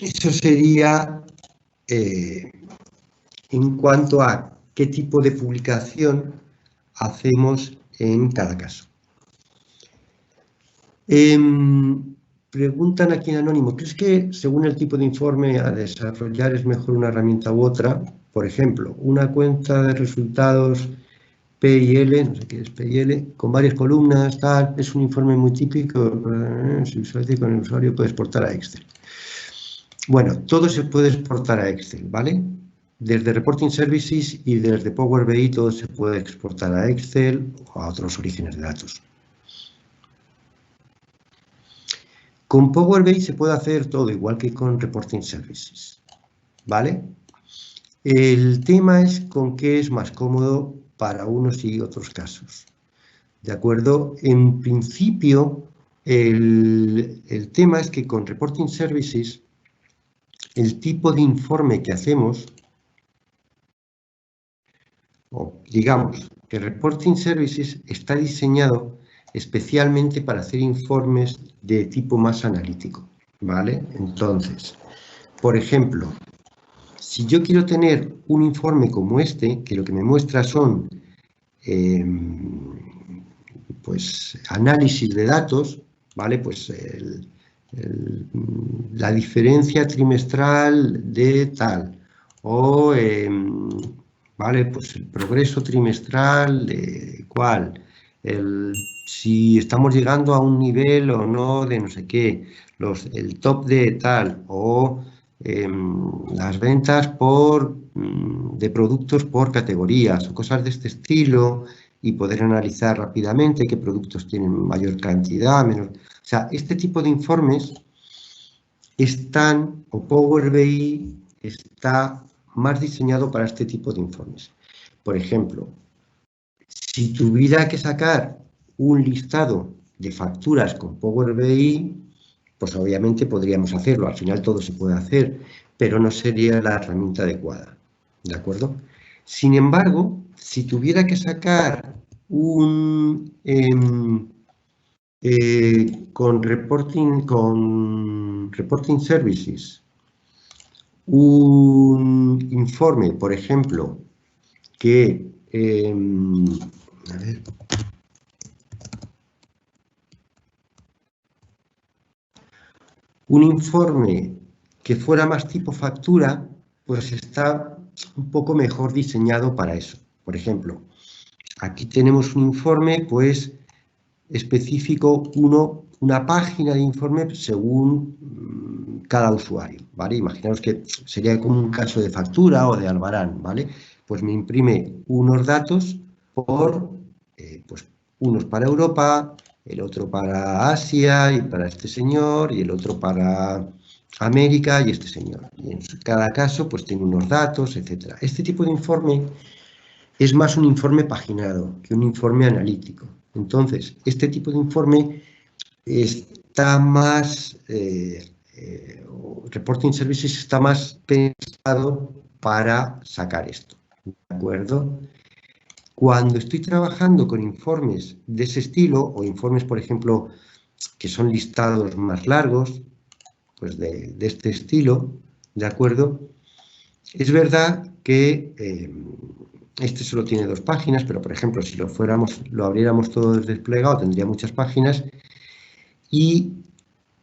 Eso sería en cuanto a qué tipo de publicación hacemos en cada caso. Preguntan aquí en anónimo, ¿crees que según el tipo de informe a desarrollar es mejor una herramienta u otra? Por ejemplo, una cuenta de resultados PIL, no sé qué es PIL, con varias columnas, tal, es un informe muy típico, se visualiza con el usuario puede exportar a Excel. Bueno, todo se puede exportar a Excel, ¿vale? Desde Reporting Services y desde Power BI todo se puede exportar a Excel o a otros orígenes de datos. Con Power BI se puede hacer todo, igual que con Reporting Services, ¿vale? El tema es con qué es más cómodo para unos y otros casos, ¿de acuerdo? En principio, el tema es que con Reporting Services, el tipo de informe que hacemos, o digamos que Reporting Services está diseñado especialmente para hacer informes de tipo más analítico, ¿vale? Entonces, por ejemplo, si yo quiero tener un informe como este, que lo que me muestra son pues análisis de datos, ¿vale? Pues la diferencia trimestral de tal, o ¿vale? Pues el progreso trimestral de cuál, si estamos llegando a un nivel o no de no sé qué, el top de tal, o las ventas de productos por categorías o cosas de este estilo, y poder analizar rápidamente qué productos tienen mayor cantidad, menor. O sea, este tipo de informes o Power BI está más diseñado para este tipo de informes. Por ejemplo, si tuviera que sacar un listado de facturas con Power BI, pues obviamente podríamos hacerlo. Al final todo se puede hacer, pero no sería la herramienta adecuada. ¿De acuerdo? Sin embargo, si tuviera que sacar con reporting services, un informe, por ejemplo, que a ver, un informe que fuera más tipo factura, pues está un poco mejor diseñado para eso. Por ejemplo, aquí tenemos un informe, pues, específico, una página de informe según cada usuario, ¿vale? Imaginaos que sería como un caso de factura o de albarán, ¿vale? Pues me imprime unos datos pues unos para Europa, el otro para Asia y para este señor, y el otro para América y este señor. Y en cada caso, pues tiene unos datos, etcétera. Este tipo de informe es más un informe paginado que un informe analítico. Entonces, este tipo de informe está más, Reporting Services está más pensado para sacar esto, ¿de acuerdo? Cuando estoy trabajando con informes de ese estilo, o informes, por ejemplo, que son listados más largos, pues de este estilo, ¿de acuerdo? Es verdad que este solo tiene 2 páginas, pero por ejemplo, si lo abriéramos todo desplegado, tendría muchas páginas, y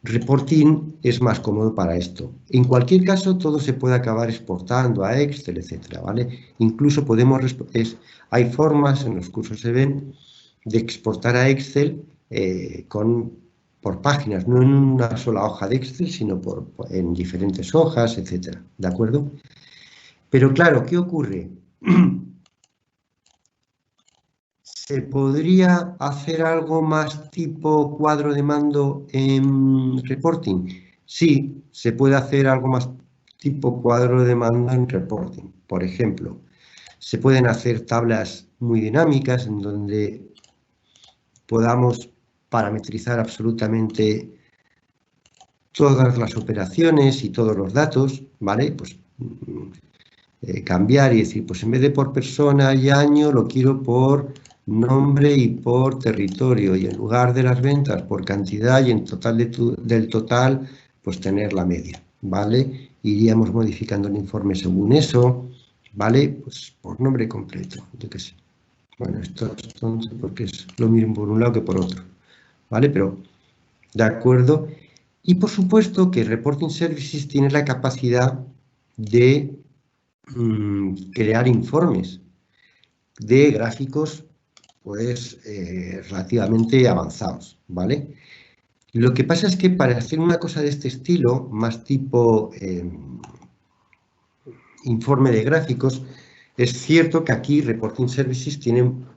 reporting es más cómodo para esto. En cualquier caso, todo se puede acabar exportando a Excel, etcétera, ¿vale? Incluso hay formas, en los cursos se ven, de exportar a Excel por páginas, no en una sola hoja de Excel, sino en diferentes hojas, etcétera, ¿de acuerdo? Pero claro, ¿qué ocurre? ¿Se podría hacer algo más tipo cuadro de mando en reporting? Sí, se puede hacer algo más tipo cuadro de mando en reporting. Por ejemplo, se pueden hacer tablas muy dinámicas en donde podamos parametrizar absolutamente todas las operaciones y todos los datos, ¿vale? Pues cambiar y decir, pues en vez de por persona y año, lo quiero por nombre y por territorio, y en lugar de las ventas por cantidad, y en total del total, pues tener la media, ¿vale? Iríamos modificando el informe según eso, ¿vale? Pues por nombre completo, yo qué sé. Bueno, esto no sé por qué es lo mismo por un lado que por otro, ¿vale? Pero, de acuerdo. Y por supuesto que Reporting Services tiene la capacidad de crear informes de gráficos, pues, relativamente avanzados, ¿vale? Lo que pasa es que para hacer una cosa de este estilo, más tipo informe de gráficos, es cierto que aquí Reporting Services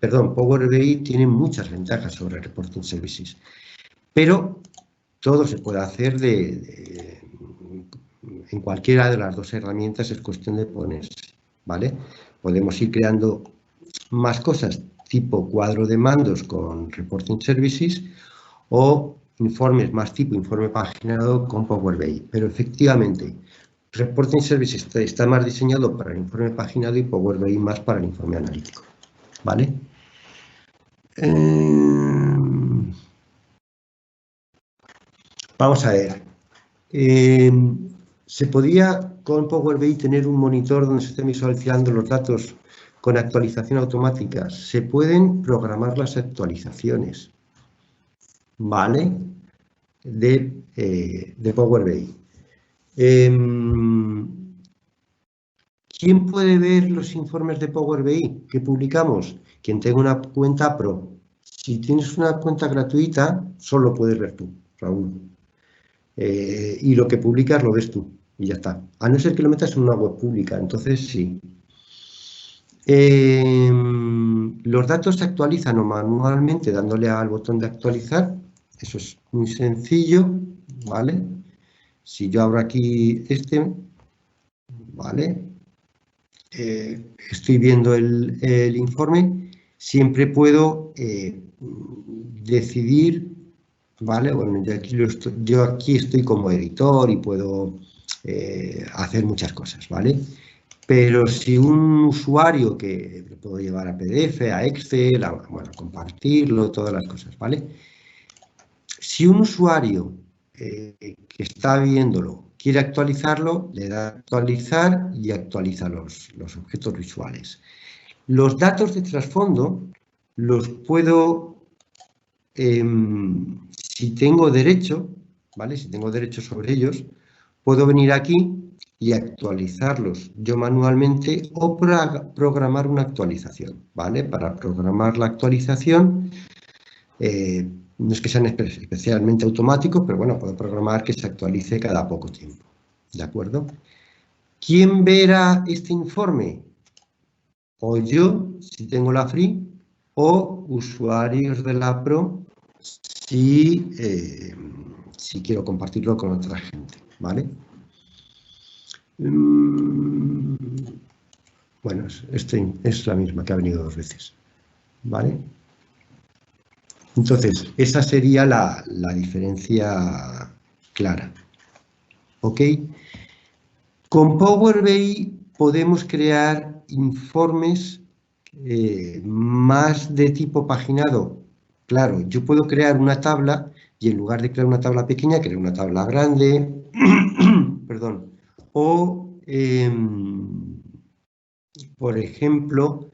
Power BI tiene muchas ventajas sobre Reporting Services, pero todo se puede hacer en cualquiera de las 2 herramientas, es cuestión de ponerse, ¿vale? Podemos ir creando más cosas tipo cuadro de mandos con Reporting Services, o informes más tipo informe paginado con Power BI. Pero efectivamente, Reporting Services está más diseñado para el informe paginado y Power BI más para el informe analítico, ¿vale? Vamos a ver. ¿Se podía con Power BI tener un monitor donde se estén visualizando los datos con actualización automática? Se pueden programar las actualizaciones, ¿vale? De Power BI. ¿Quién puede ver los informes de Power BI que publicamos? Quien tenga una cuenta Pro. si tienes una cuenta gratuita, solo puedes ver tú, Raúl. Y lo que publicas lo ves tú y ya está. A no ser que lo metas en una web pública, entonces sí. Los datos se actualizan o manualmente dándole al botón de actualizar. Eso es muy sencillo, ¿vale? Si yo abro aquí este, ¿vale? Estoy viendo el informe, siempre puedo decidir, ¿vale? Bueno, yo aquí estoy como editor y puedo hacer muchas cosas, ¿vale? Pero si un usuario que lo puedo llevar a PDF, a Excel, bueno, compartirlo, todas las cosas, ¿vale? Si un usuario que está viéndolo quiere actualizarlo, le da a actualizar y actualiza los objetos visuales. Los datos de trasfondo los puedo, si tengo derecho, ¿vale? Si tengo derecho sobre ellos, puedo venir aquí y actualizarlos yo manualmente o programar una actualización, ¿vale? Para programar la actualización, no es que sean especialmente automáticos, pero bueno, puedo programar que se actualice cada poco tiempo, ¿de acuerdo? ¿Quién verá este informe? O yo, si tengo la free, o usuarios de la Pro, si quiero compartirlo con otra gente, ¿vale? Bueno, es la misma que ha venido 2 veces, ¿vale? Entonces, esa sería la diferencia clara, ¿ok? Con Power BI podemos crear informes más de tipo paginado. Claro, yo puedo crear una tabla y en lugar de crear una tabla pequeña, creo una tabla grande, perdón, o, por ejemplo,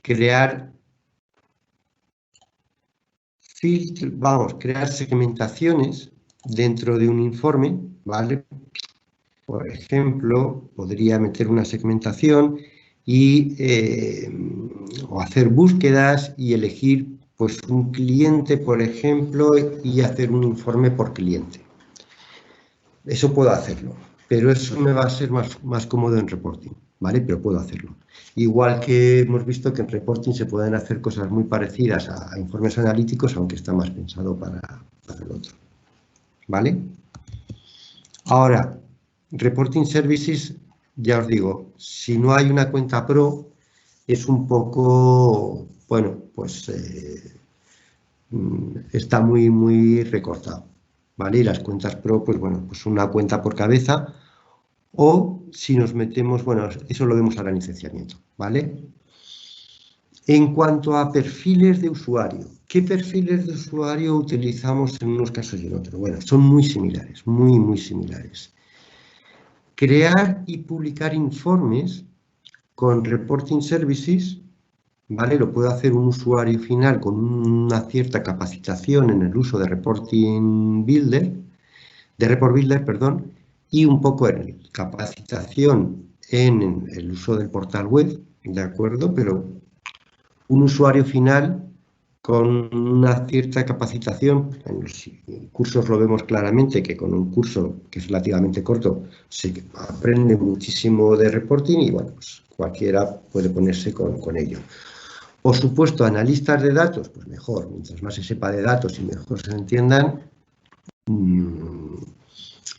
crear crear segmentaciones dentro de un informe, ¿vale? Por ejemplo, podría meter una segmentación y o hacer búsquedas y elegir pues un cliente, por ejemplo, y hacer un informe por cliente. Eso puedo hacerlo, pero eso me va a ser más cómodo en reporting, ¿vale? Pero puedo hacerlo. Igual que hemos visto que en reporting se pueden hacer cosas muy parecidas a informes analíticos, aunque está más pensado para el otro, ¿vale? Ahora, Reporting Services, ya os digo, si no hay una cuenta Pro, es un poco, bueno, pues está muy recortado, ¿vale? Y las cuentas Pro, pues bueno, pues una cuenta por cabeza, o si nos metemos, bueno, eso lo vemos ahora en licenciamiento, ¿vale? En cuanto a perfiles de usuario, ¿qué perfiles de usuario utilizamos en unos casos y en otros? Bueno, son muy similares, muy similares. Crear y publicar informes con Reporting Services, ¿vale? Lo puede hacer un usuario final con una cierta capacitación en el uso de Report Builder, perdón, y un poco en capacitación en el uso del portal web, ¿de acuerdo? Pero un usuario final con una cierta capacitación, en los cursos lo vemos claramente, que con un curso que es relativamente corto se aprende muchísimo de reporting y bueno, pues cualquiera puede ponerse con ello. Por supuesto, analistas de datos, pues mejor, mientras más se sepa de datos y mejor se entiendan,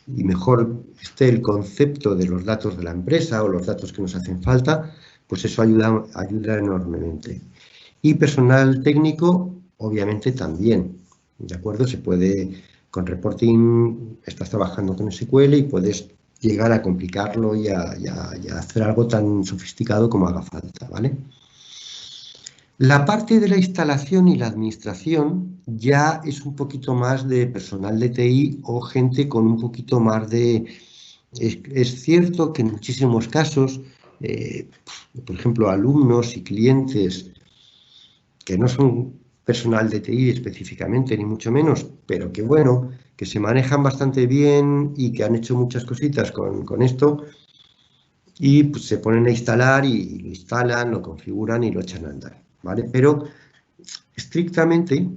y mejor esté el concepto de los datos de la empresa o los datos que nos hacen falta, pues eso ayuda enormemente. Y personal técnico, obviamente también, ¿de acuerdo? Se puede, con reporting, estás trabajando con SQL y puedes llegar a complicarlo y a hacer algo tan sofisticado como haga falta, ¿vale? La parte de la instalación y la administración ya es un poquito más de personal de TI o gente con un poquito más de... Es cierto que en muchísimos casos, por ejemplo, alumnos y clientes que no son personal de TI específicamente, ni mucho menos, pero que bueno, que se manejan bastante bien y que han hecho muchas cositas con esto, y pues, se ponen a instalar y lo instalan, lo configuran y lo echan a andar, ¿vale? Pero estrictamente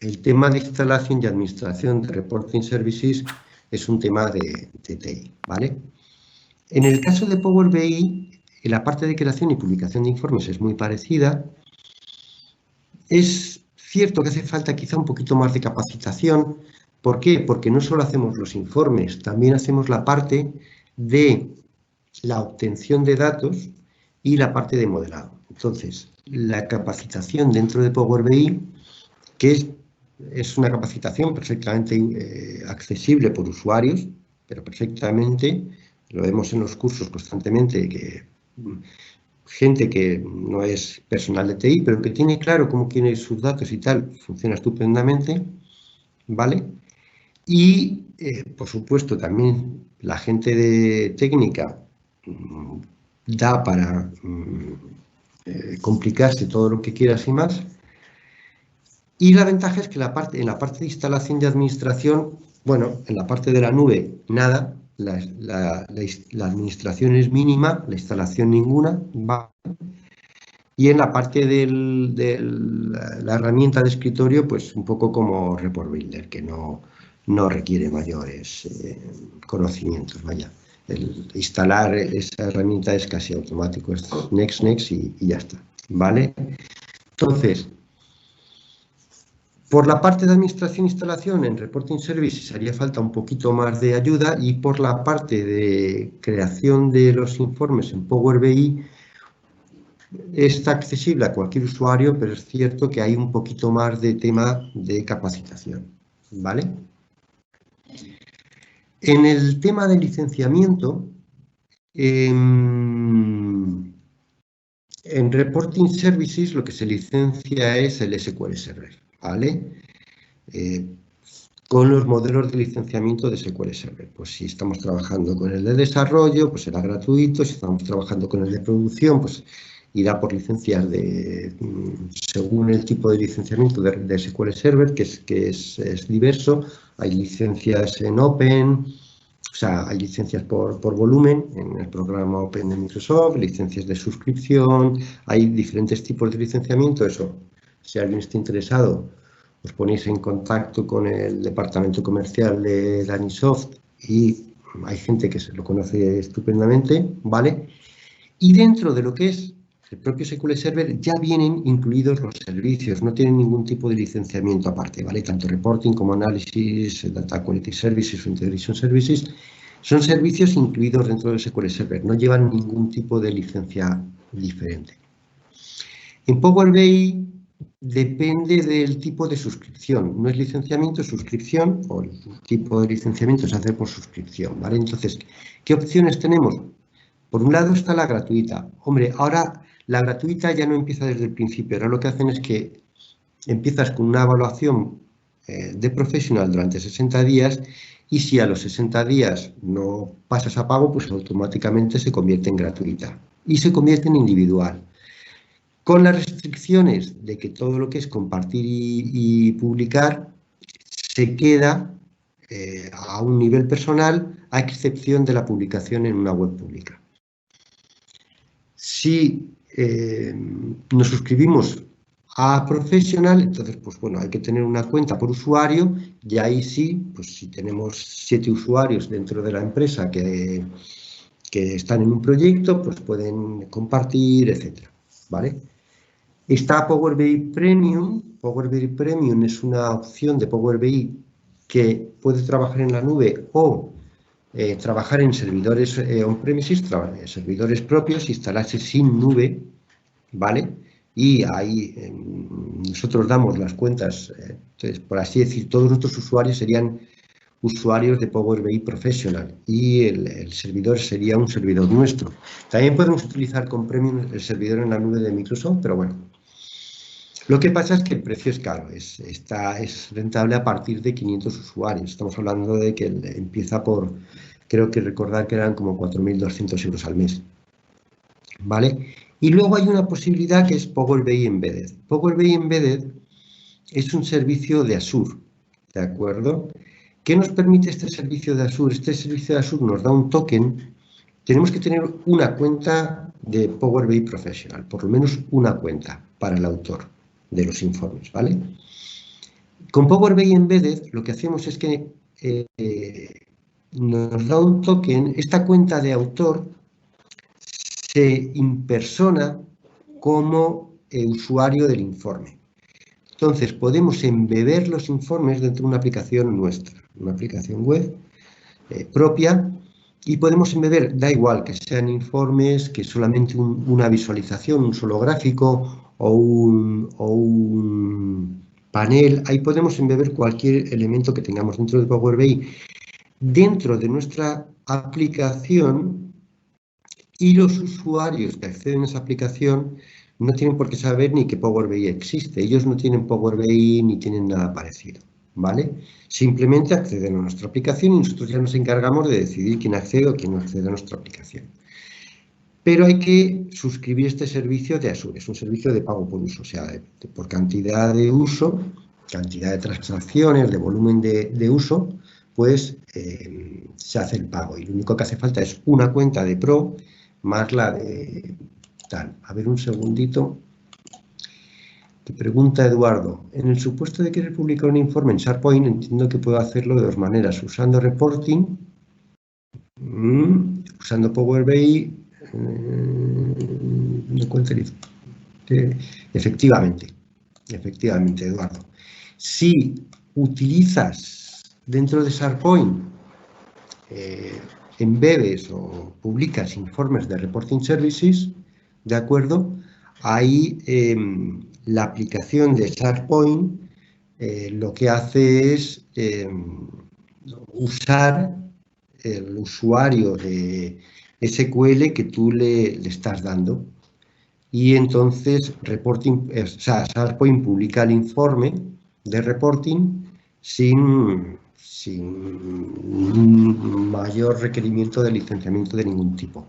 el tema de instalación y administración de Reporting Services es un tema de TI, ¿vale? En el caso de Power BI, la parte de creación y publicación de informes es muy parecida. Es cierto que hace falta quizá un poquito más de capacitación. ¿Por qué? Porque no solo hacemos los informes, también hacemos la parte de la obtención de datos y la parte de modelado. Entonces, la capacitación dentro de Power BI, que es una capacitación perfectamente accesible por usuarios, pero perfectamente, lo vemos en los cursos constantemente, que gente que no es personal de TI, pero que tiene claro cómo quiere sus datos y tal, funciona estupendamente, ¿vale? Y, por supuesto, también la gente de técnica da para complicarse todo lo que quieras y más. Y la ventaja es que en la parte de instalación y administración, bueno, en la parte de la nube, nada, la administración es mínima, la instalación ninguna, ¿vale? Y en la parte de la herramienta de escritorio, pues un poco como Report Builder, que no requiere mayores conocimientos, vaya. El instalar esa herramienta es casi automático, es next, next y ya está, ¿vale? Entonces, por la parte de administración e instalación en Reporting Services haría falta un poquito más de ayuda, y por la parte de creación de los informes en Power BI está accesible a cualquier usuario, pero es cierto que hay un poquito más de tema de capacitación, ¿vale? En el tema de licenciamiento, en Reporting Services lo que se licencia es el SQL Server, ¿vale? Con los modelos de licenciamiento de SQL Server. Pues si estamos trabajando con el de desarrollo, pues será gratuito. Si estamos trabajando con el de producción, pues irá por licencias según el tipo de licenciamiento de SQL Server, que es diverso. Hay licencias en Open, o sea, hay licencias por volumen en el programa Open de Microsoft, licencias de suscripción, hay diferentes tipos de licenciamiento. Eso, si alguien está interesado, os ponéis en contacto con el departamento comercial de Danisoft y hay gente que se lo conoce estupendamente, ¿vale? Y dentro de lo que es el propio SQL Server ya vienen incluidos los servicios, no tienen ningún tipo de licenciamiento aparte, ¿vale? Tanto reporting como análisis, data quality services o integration services, son servicios incluidos dentro del SQL Server, no llevan ningún tipo de licencia diferente. En Power BI depende del tipo de suscripción, no es licenciamiento, es suscripción, o el tipo de licenciamiento se hace por suscripción, ¿vale? Entonces, ¿qué opciones tenemos? Por un lado está la gratuita. Hombre, ahora la gratuita ya no empieza desde el principio. Ahora lo que hacen es que empiezas con una evaluación de profesional durante 60 días, y si a los 60 días no pasas a pago, pues automáticamente se convierte en gratuita y se convierte en individual. Con las restricciones de que todo lo que es compartir y publicar se queda a un nivel personal, a excepción de la publicación en una web pública. Si nos suscribimos a profesional, entonces, pues bueno, hay que tener una cuenta por usuario, y ahí sí, pues si tenemos 7 usuarios dentro de la empresa que están en un proyecto, pues pueden compartir, etcétera, ¿vale? Está Power BI Premium. Power BI Premium es una opción de Power BI que puede trabajar en la nube o trabajar en servidores on-premises, servidores propios, instalarse sin nube, ¿vale? Y ahí nosotros damos las cuentas, entonces, por así decir, todos nuestros usuarios serían usuarios de Power BI Professional y el servidor sería un servidor nuestro. También podemos utilizar con Premium el servidor en la nube de Microsoft, pero bueno. Lo que pasa es que el precio es caro, es rentable a partir de 500 usuarios. Estamos hablando de que empieza por, creo que recordar que eran como 4.200 euros al mes, ¿vale? Y luego hay una posibilidad que es Power BI Embedded. Power BI Embedded es un servicio de Azure, ¿de acuerdo? ¿Qué nos permite este servicio de Azure? Este servicio de Azure nos da un token tenemos que tener una cuenta de Power BI Professional, por lo menos una cuenta para el autor de los informes, ¿vale? Con Power BI Embedded lo que hacemos es que nos da un token, esta cuenta de autor se impersona como usuario del informe. Entonces podemos embeber los informes dentro de una aplicación nuestra, una aplicación web propia, y podemos embeber, da igual que sean informes, que solamente una visualización, un solo gráfico o un panel, ahí podemos embeber cualquier elemento que tengamos dentro de Power BI, dentro de nuestra aplicación, y los usuarios que acceden a esa aplicación no tienen por qué saber ni que Power BI existe. Ellos no tienen Power BI ni tienen nada parecido, ¿vale? Simplemente acceden a nuestra aplicación y nosotros ya nos encargamos de decidir quién accede o quién no accede a nuestra aplicación. Pero hay que suscribir este servicio de Azure. Es un servicio de pago por uso, o sea, por cantidad de uso, cantidad de transacciones, de volumen de uso, pues se hace el pago. Y lo único que hace falta es una cuenta de Pro más la de tal. A ver, un segundito. Te pregunta Eduardo. En el supuesto de querer publicar un informe en SharePoint, entiendo que puedo hacerlo de dos maneras. Usando reporting, usando Power BI, no encuentro. Efectivamente, Eduardo. Si utilizas dentro de SharePoint, embebes o publicas informes de Reporting Services, ¿de acuerdo? Ahí la aplicación de SharePoint lo que hace es usar el usuario de SQL que tú le estás dando, y entonces SharePoint publica el informe de reporting sin mayor requerimiento de licenciamiento de ningún tipo.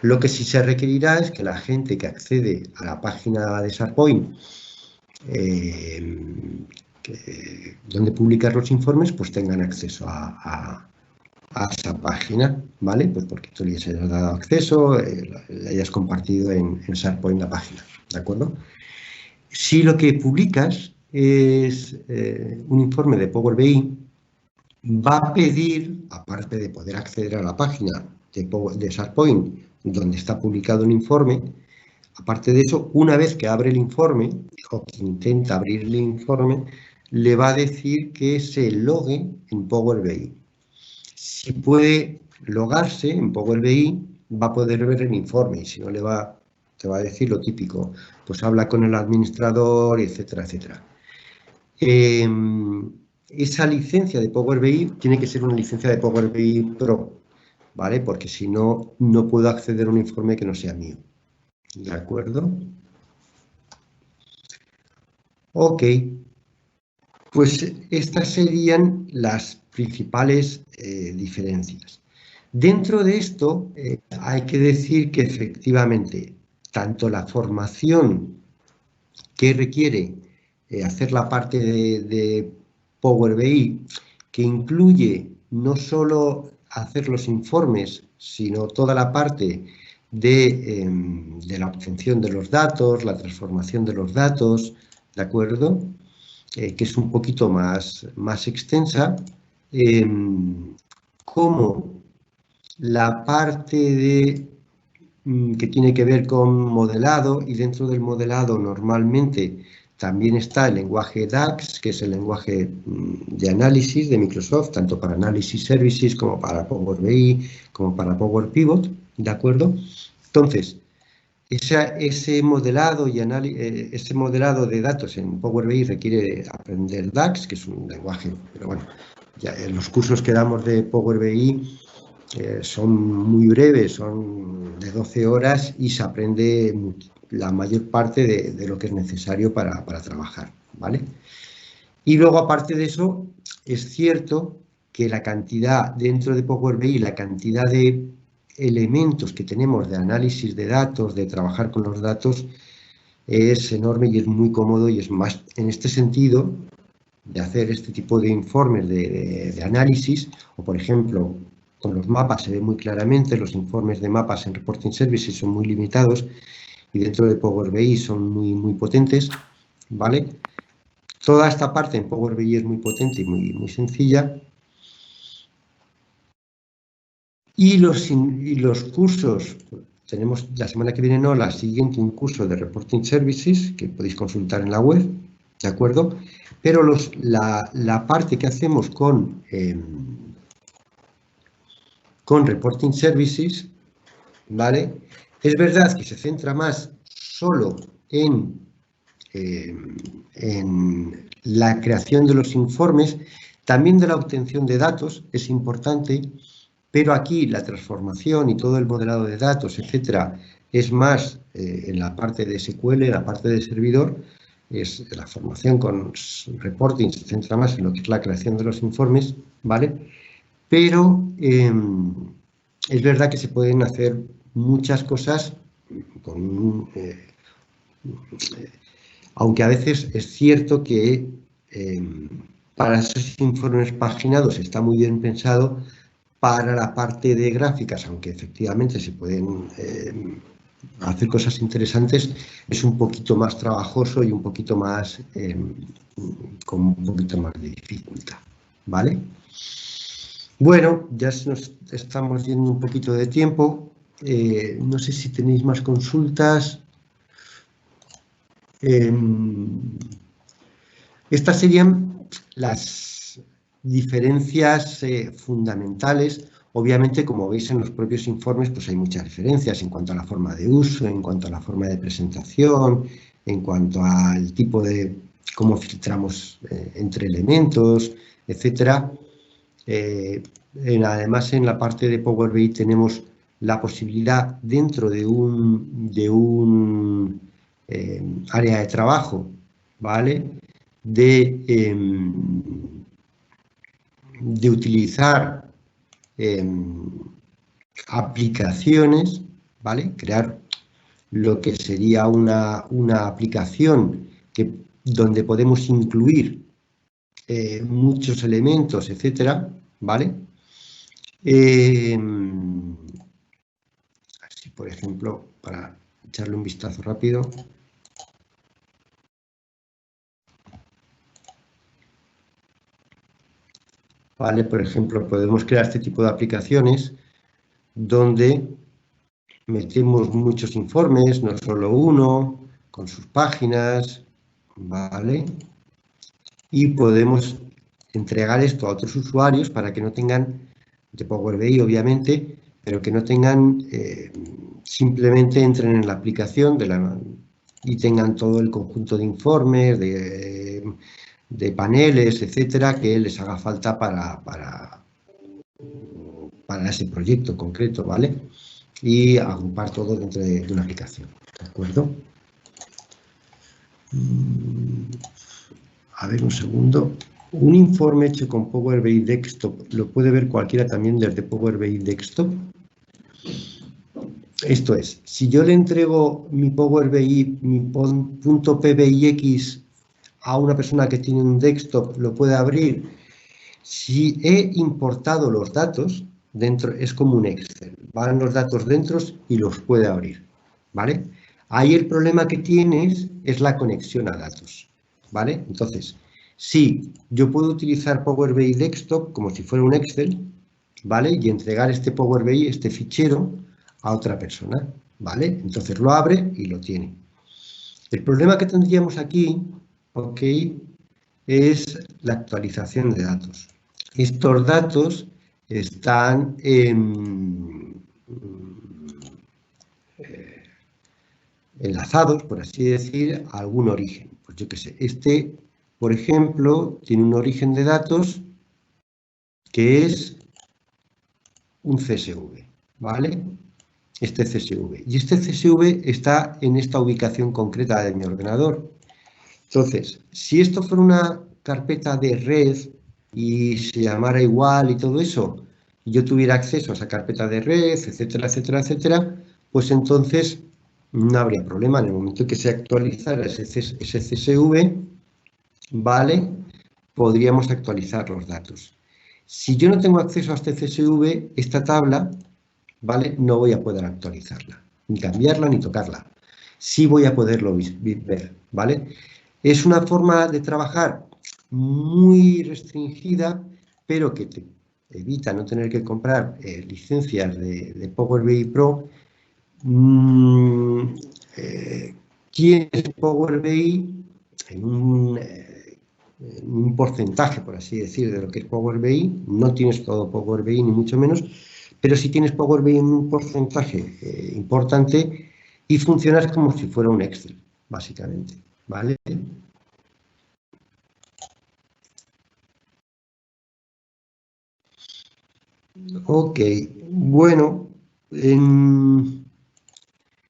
Lo que sí se requerirá es que la gente que accede a la página de SharePoint, donde publicar los informes, pues tengan acceso a esa página, ¿vale? Pues porque tú les hayas dado acceso, le hayas compartido en SharePoint la página, ¿de acuerdo? Si lo que publicas es un informe de Power BI, va a pedir, aparte de poder acceder a la página de SharePoint donde está publicado un informe, aparte de eso, una vez que abre el informe o que intenta abrir el informe, le va a decir que se logue en Power BI. Si puede logarse en Power BI, va a poder ver el informe, y si no, te va a decir lo típico, pues habla con el administrador, etcétera, etcétera. Esa licencia de Power BI tiene que ser una licencia de Power BI Pro, ¿vale? Porque si no, no puedo acceder a un informe que no sea mío. ¿De acuerdo? Ok. Pues estas serían las principales diferencias. Dentro de esto hay que decir que efectivamente tanto la formación que requiere hacer la parte de Power BI, que incluye no solo hacer los informes, sino toda la parte de la obtención de los datos, la transformación de los datos, ¿de acuerdo? Que es un poquito más extensa, como la parte que tiene que ver con modelado, y dentro del modelado normalmente también está el lenguaje DAX, que es el lenguaje de análisis de Microsoft, tanto para Analysis Services como para Power BI, como para Power Pivot, ¿de acuerdo? Entonces, ese modelado de datos en Power BI requiere aprender DAX, que es un lenguaje, pero bueno, ya en los cursos que damos de Power BI son muy breves, son de 12 horas y se aprende la mayor parte de lo que es necesario para trabajar, ¿vale? Y luego, aparte de eso, es cierto que la cantidad dentro de Power BI, la cantidad de elementos que tenemos de análisis de datos, de trabajar con los datos, es enorme y es muy cómodo, y es más, en este sentido, de hacer este tipo de informes de análisis, o por ejemplo, con los mapas se ve muy claramente, los informes de mapas en Reporting Services son muy limitados y dentro de Power BI son muy potentes, ¿vale? Toda esta parte en Power BI es muy potente y muy sencilla. Y los cursos, tenemos la semana que viene, no, la siguiente, un curso de Reporting Services que podéis consultar en la web, ¿de acuerdo? Pero la parte que hacemos con Reporting Services, ¿vale? Es verdad que se centra más solo en la creación de los informes, también de la obtención de datos, es importante, pero aquí la transformación y todo el modelado de datos, etcétera, es más en la parte de SQL, en la parte de servidor, es la formación con reporting se centra más en lo que es la creación de los informes, ¿vale? Pero es verdad que se pueden hacer muchas cosas con aunque a veces es cierto que para esos informes paginados está muy bien pensado, para la parte de gráficas, aunque efectivamente se pueden hacer cosas interesantes, es un poquito más trabajoso y un poquito más, con un poquito más de dificultad, ¿vale? Bueno, ya nos estamos yendo un poquito de tiempo. No sé si tenéis más consultas. Estas serían las diferencias fundamentales. Obviamente, como veis en los propios informes, pues hay muchas diferencias en cuanto a la forma de uso, en cuanto a la forma de presentación, en cuanto al tipo de cómo filtramos entre elementos, etcétera. Además, en la parte de Power BI tenemos la posibilidad dentro de un área de trabajo, ¿vale? De utilizar aplicaciones, ¿vale? Crear lo que sería una aplicación donde podemos incluir muchos elementos, etcétera, ¿vale? Así, por ejemplo, para echarle un vistazo rápido. ¿Vale? Por ejemplo, podemos crear este tipo de aplicaciones donde metemos muchos informes, no solo uno, con sus páginas, ¿vale? Y podemos entregar esto a otros usuarios para que no tengan, de Power BI obviamente, pero que no tengan, simplemente entren en la aplicación y tengan todo el conjunto de informes, de paneles, etcétera, que les haga falta para ese proyecto concreto, ¿vale? Y agrupar todo dentro de una aplicación, ¿de acuerdo? A ver, un segundo. Un informe hecho con Power BI Desktop lo puede ver cualquiera también desde Power BI Desktop. Esto es, si yo le entrego mi Power BI, mi punto PBIX a una persona que tiene un desktop, lo puede abrir. Si he importado los datos, dentro es como un Excel, van los datos dentro y los puede abrir, ¿vale? Ahí el problema que tienes es la conexión a datos, ¿vale? Entonces, sí, yo puedo utilizar Power BI Desktop como si fuera un Excel, ¿vale? Y entregar este Power BI, este fichero, a otra persona, ¿vale? Entonces lo abre y lo tiene. El problema que tendríamos aquí, ¿ok?, es la actualización de datos. Estos datos están enlazados, por así decir, a algún origen. Pues yo qué sé, este, por ejemplo, tiene un origen de datos que es un CSV, ¿vale? Este CSV. Y este CSV está en esta ubicación concreta de mi ordenador. Entonces, si esto fuera una carpeta de red y se llamara igual y todo eso, y yo tuviera acceso a esa carpeta de red, etcétera, etcétera, etcétera, pues entonces no habría problema. En el momento en que se actualizara ese CSV, ¿vale?, podríamos actualizar los datos. Si yo no tengo acceso a este CSV, esta tabla, ¿vale? No voy a poder actualizarla, ni cambiarla, ni tocarla. Sí voy a poderlo ver, ¿vale? Es una forma de trabajar muy restringida, pero que te evita no tener que comprar licencias de Power BI Pro. Tienes Power BI en un porcentaje, por así decir, de lo que es Power BI. No tienes todo Power BI, ni mucho menos, pero sí tienes Power BI en un porcentaje importante y funcionas como si fuera un Excel, básicamente, ¿vale? Ok, bueno,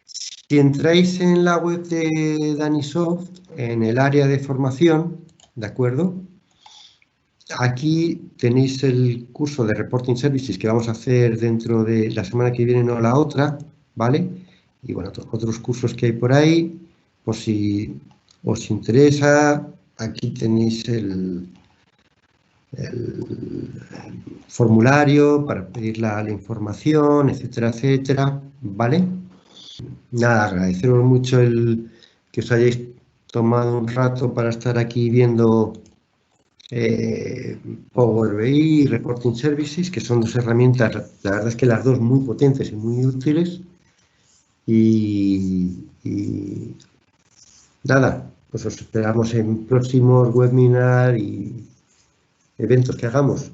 si entráis en la web de Danisoft, en el área de formación, ¿de acuerdo? Aquí tenéis el curso de Reporting Services que vamos a hacer dentro de la semana que viene, no la otra, ¿vale? Y bueno, otros cursos que hay por ahí, por si os interesa, aquí tenéis el formulario para pedir la información, etcétera, etcétera, ¿vale? Nada, agradeceros mucho que os hayáis tomado un rato para estar aquí viendo Power BI y Reporting Services, que son dos herramientas, la verdad es que las dos muy potentes y muy útiles. Y nada, pues os esperamos en próximos webinars y eventos que hagamos.